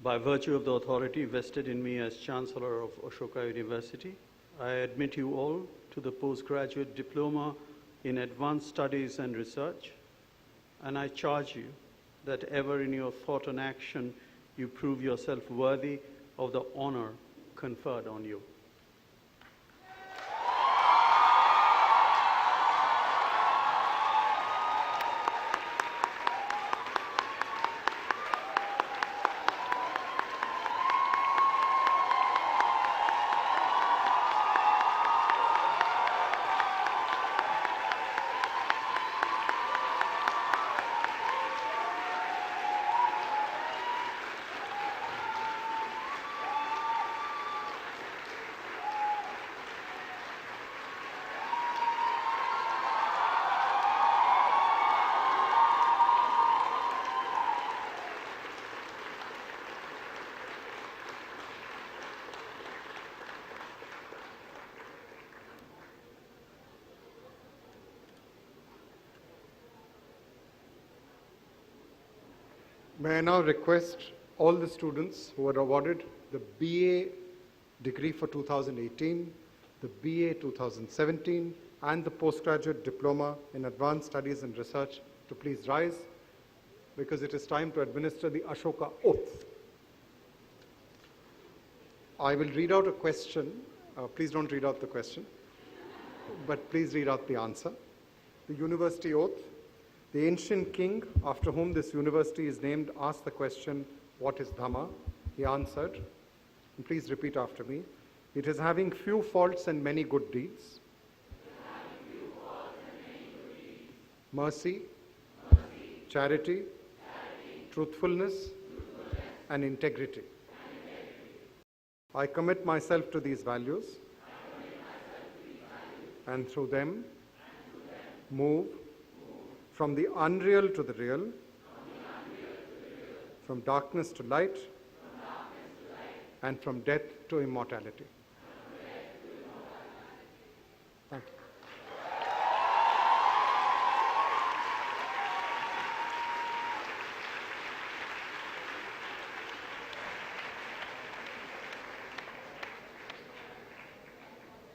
By virtue of the authority vested in me as Chancellor of Ashoka University, I admit you all to the Postgraduate Diploma in Advanced Studies and Research, and I charge you that ever in your thought and action you prove yourself worthy of the honor conferred on you. May I now request all the students who were awarded the BA degree for 2018, the BA 2017, and the Postgraduate Diploma in Advanced Studies and Research to please rise, because it is time to administer the Ashoka Oath. I will read out a question. Please don't read out the question. but please read out the answer. The university oath. The ancient king after whom this university is named asked the question, "What is Dhamma?" He answered, and please repeat after me, "It is having few faults and many good deeds. Mercy, charity, truthfulness, and integrity. I commit myself to these values, and through them move from the unreal to the real, from darkness to light, and from death to immortality." Thank you.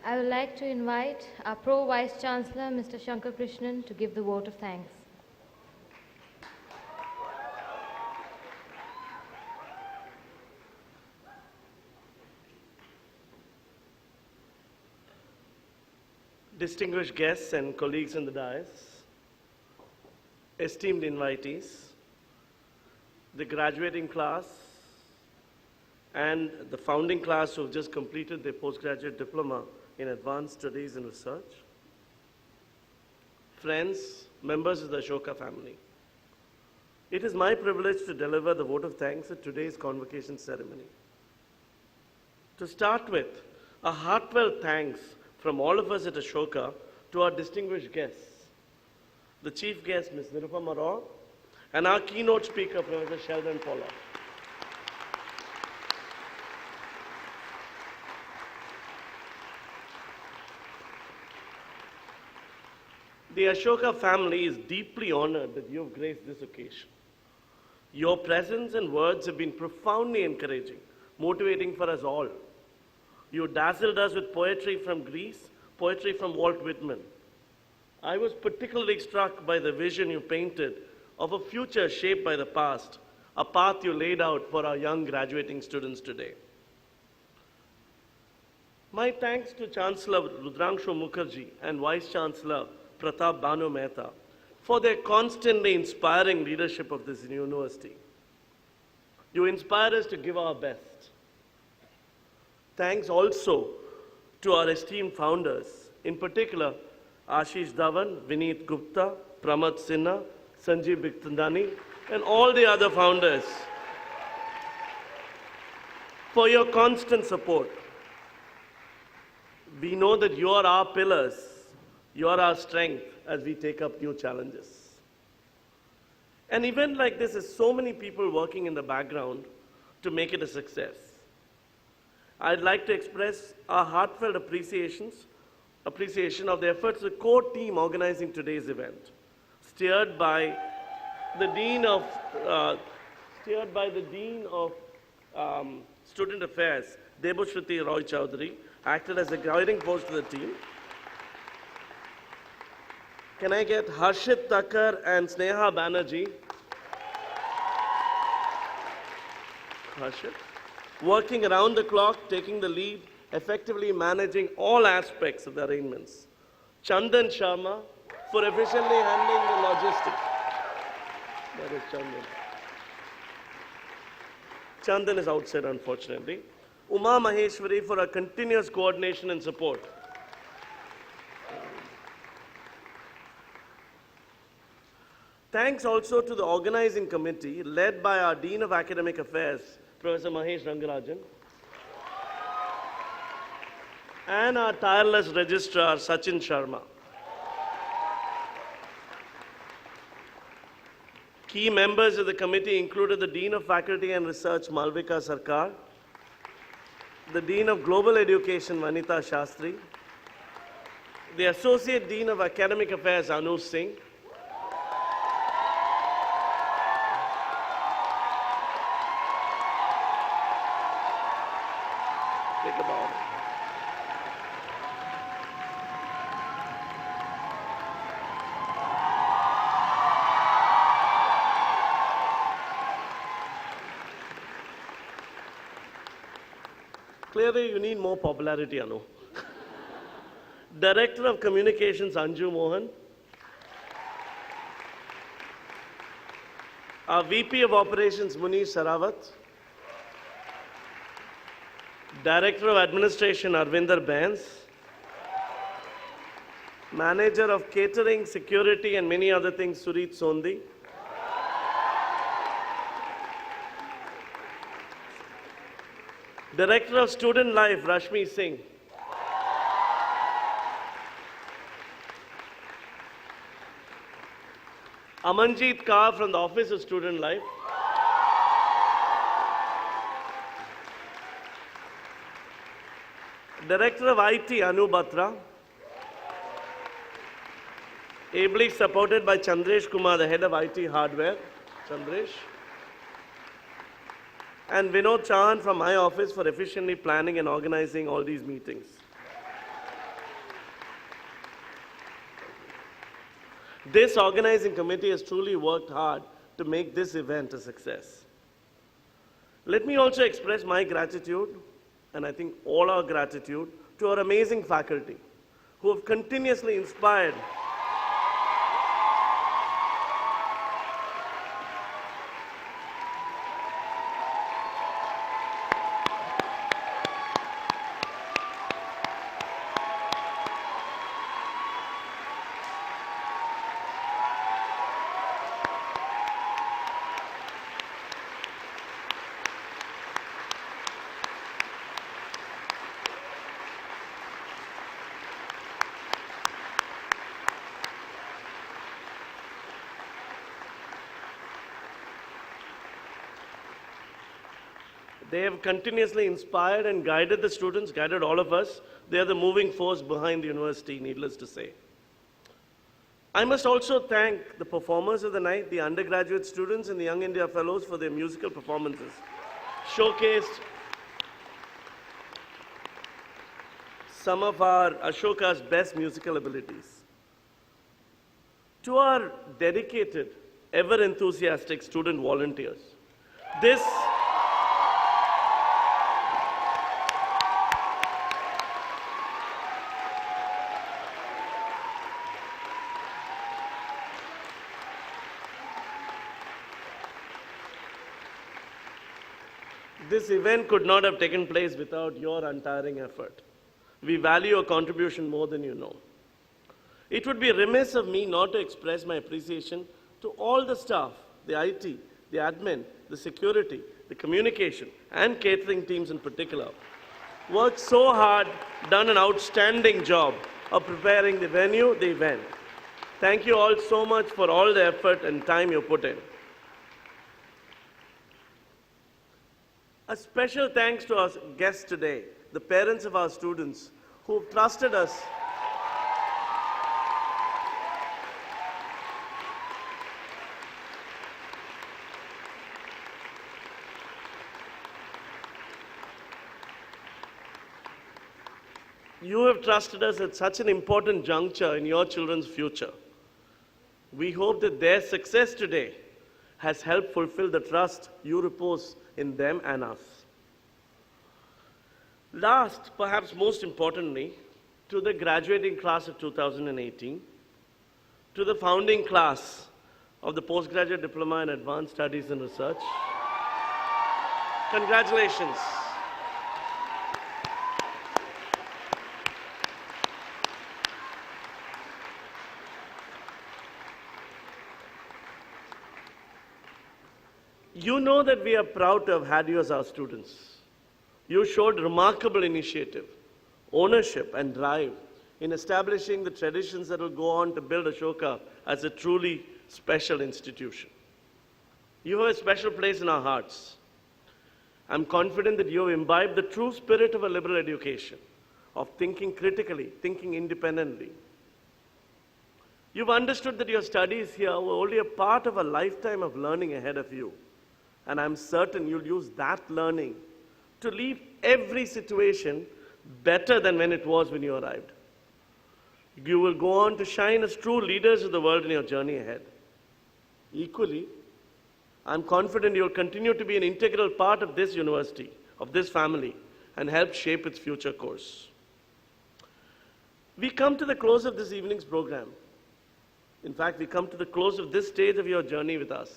I would like to invite our Pro Vice Chancellor, Mr. Shankar Krishnan, to give the vote of thanks. Distinguished guests and colleagues in the dais, esteemed invitees, the graduating class and the founding class who have just completed their postgraduate diploma in advanced studies and research, friends, members of the Ashoka family. It is my privilege to deliver the vote of thanks at today's convocation ceremony. To start with, a heartfelt thanks from all of us at Ashoka to our distinguished guests, the chief guest, Ms. Nirupama Rao, and our keynote speaker, Professor Sheldon Pollack. The Ashoka family is deeply honored that you have graced this occasion. Your presence and words have been profoundly encouraging, motivating for us all. You dazzled us with poetry from Greece, poetry from Walt Whitman. I was particularly struck by the vision you painted of a future shaped by the past, a path you laid out for our young graduating students today. My thanks to Chancellor Rudrangshu Mukherjee and Vice Chancellor Pratap Banu Mehta for their constantly inspiring leadership of this university. You inspire us to give our best. Thanks also to our esteemed founders, in particular, Ashish Dhawan, Vineet Gupta, Pramad Sinha, Sanjeev Biktandani, and all the other founders for your constant support. We know that you are our pillars, you are our strength as we take up new challenges. An event like this has so many people working in the background to make it a success. I'd like to express our heartfelt appreciation of the efforts of the core team organizing today's event, steered by the Dean of Student Affairs, Debashruti Roy Chowdhury, acted as a guiding force to the team. Can I get Harshit Thakkar and Sneha Banerjee? Harshit. Working around the clock, taking the lead, effectively managing all aspects of the arrangements. Chandan Sharma for efficiently handling the logistics. That is Chandan. Chandan is outside, unfortunately. Uma Maheshwari for her continuous coordination and support. Thanks also to the organizing committee led by our Dean of Academic Affairs, Professor Mahesh Rangarajan, and our tireless registrar, Sachin Sharma. Key members of the committee included the Dean of Faculty and Research, Malvika Sarkar, the Dean of Global Education, Vanita Shastri, the Associate Dean of Academic Affairs, Anu Singh, Take a bow. Clearly, you need more popularity, Anu. Director of Communications, Anju Mohan. Our VP of Operations, Munish Sarawat. Director of Administration, Arvinder Bans. Manager of Catering, Security and many other things, Surit Sondi. Director of Student Life, Rashmi Singh. Amanjeet Kaur from the Office of Student Life. Director of IT, Anu Batra. Ably supported by Chandresh Kumar, the head of IT hardware. Chandresh. And Vinod Chauhan from my office for efficiently planning and organizing all these meetings. This organizing committee has truly worked hard to make this event a success. Let me also express my gratitude, and I think all our gratitude, to our amazing faculty who have continuously inspired They have continuously inspired and guided the students, guided all of us. They are the moving force behind the university, needless to say. I must also thank the performers of the night, the undergraduate students and the Young India Fellows for their musical performances. Showcased some of our Ashoka's best musical abilities. To our dedicated, ever enthusiastic student volunteers, This event could not have taken place without your untiring effort. We value your contribution more than you know. It would be remiss of me not to express my appreciation to all the staff, the IT, the admin, the security, the communication, and catering teams in particular. Worked so hard, done an outstanding job of preparing the venue, the event. Thank you all so much for all the effort and time you put in. A special thanks to our guests today, the parents of our students who have trusted us You have trusted us at such an important juncture in your children's future. We hope that their success today has helped fulfill the trust you repose in them and us. Last, perhaps most importantly, to the graduating class of 2018, to the founding class of the Postgraduate Diploma in Advanced Studies and Research, congratulations. You know that we are proud to have had you as our students. You showed remarkable initiative, ownership, and drive in establishing the traditions that will go on to build Ashoka as a truly special institution. You have a special place in our hearts. I'm confident that you have imbibed the true spirit of a liberal education, of thinking critically, thinking independently. You've understood that your studies here were only a part of a lifetime of learning ahead of you. And I'm certain you'll use that learning to leave every situation better than when it was when you arrived. You will go on to shine as true leaders of the world in your journey ahead. Equally, I'm confident you'll continue to be an integral part of this university, of this family, and help shape its future course. We come to the close of this evening's program. In fact, we come to the close of this stage of your journey with us.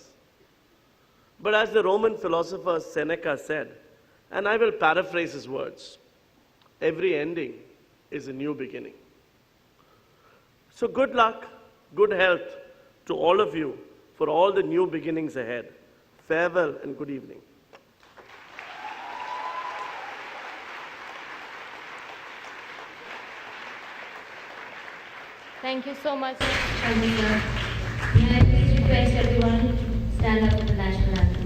But as the Roman philosopher Seneca said, and I will paraphrase his words, every ending is a new beginning. So good luck, good health to all of you for all the new beginnings ahead. Farewell and good evening. Thank you so much, Shami sir. May I please request everyone to stand up for the national anthem.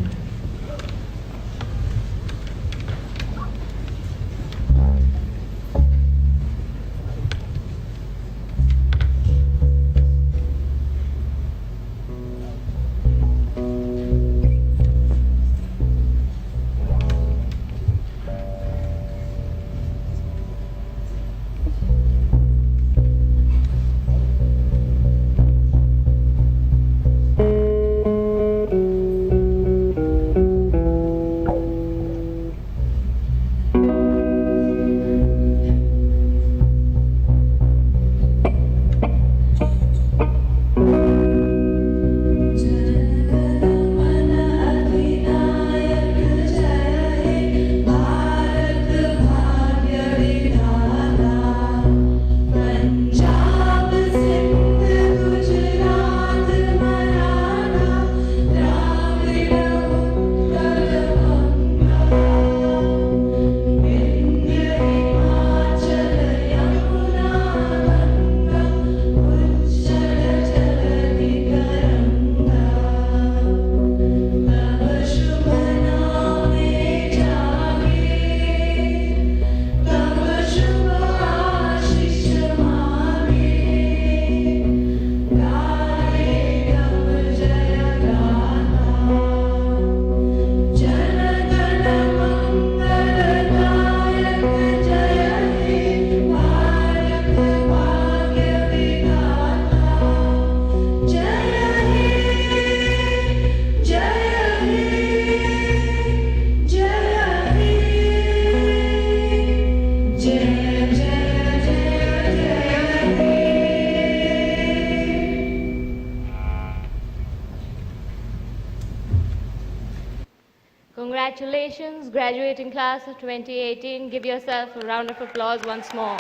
Congratulations, graduating class of 2018. Give yourself a round of applause once more.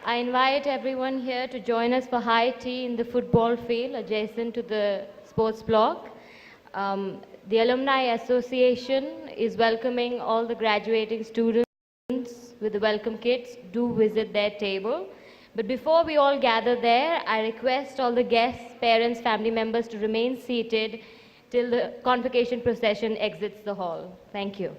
I invite everyone here to join us for high tea in the football field adjacent to the sports block. The Alumni Association is welcoming all the graduating students with the welcome kits. Do visit their table. But before we all gather there, I request all the guests, parents, family members to remain seated till the convocation procession exits the hall. Thank you.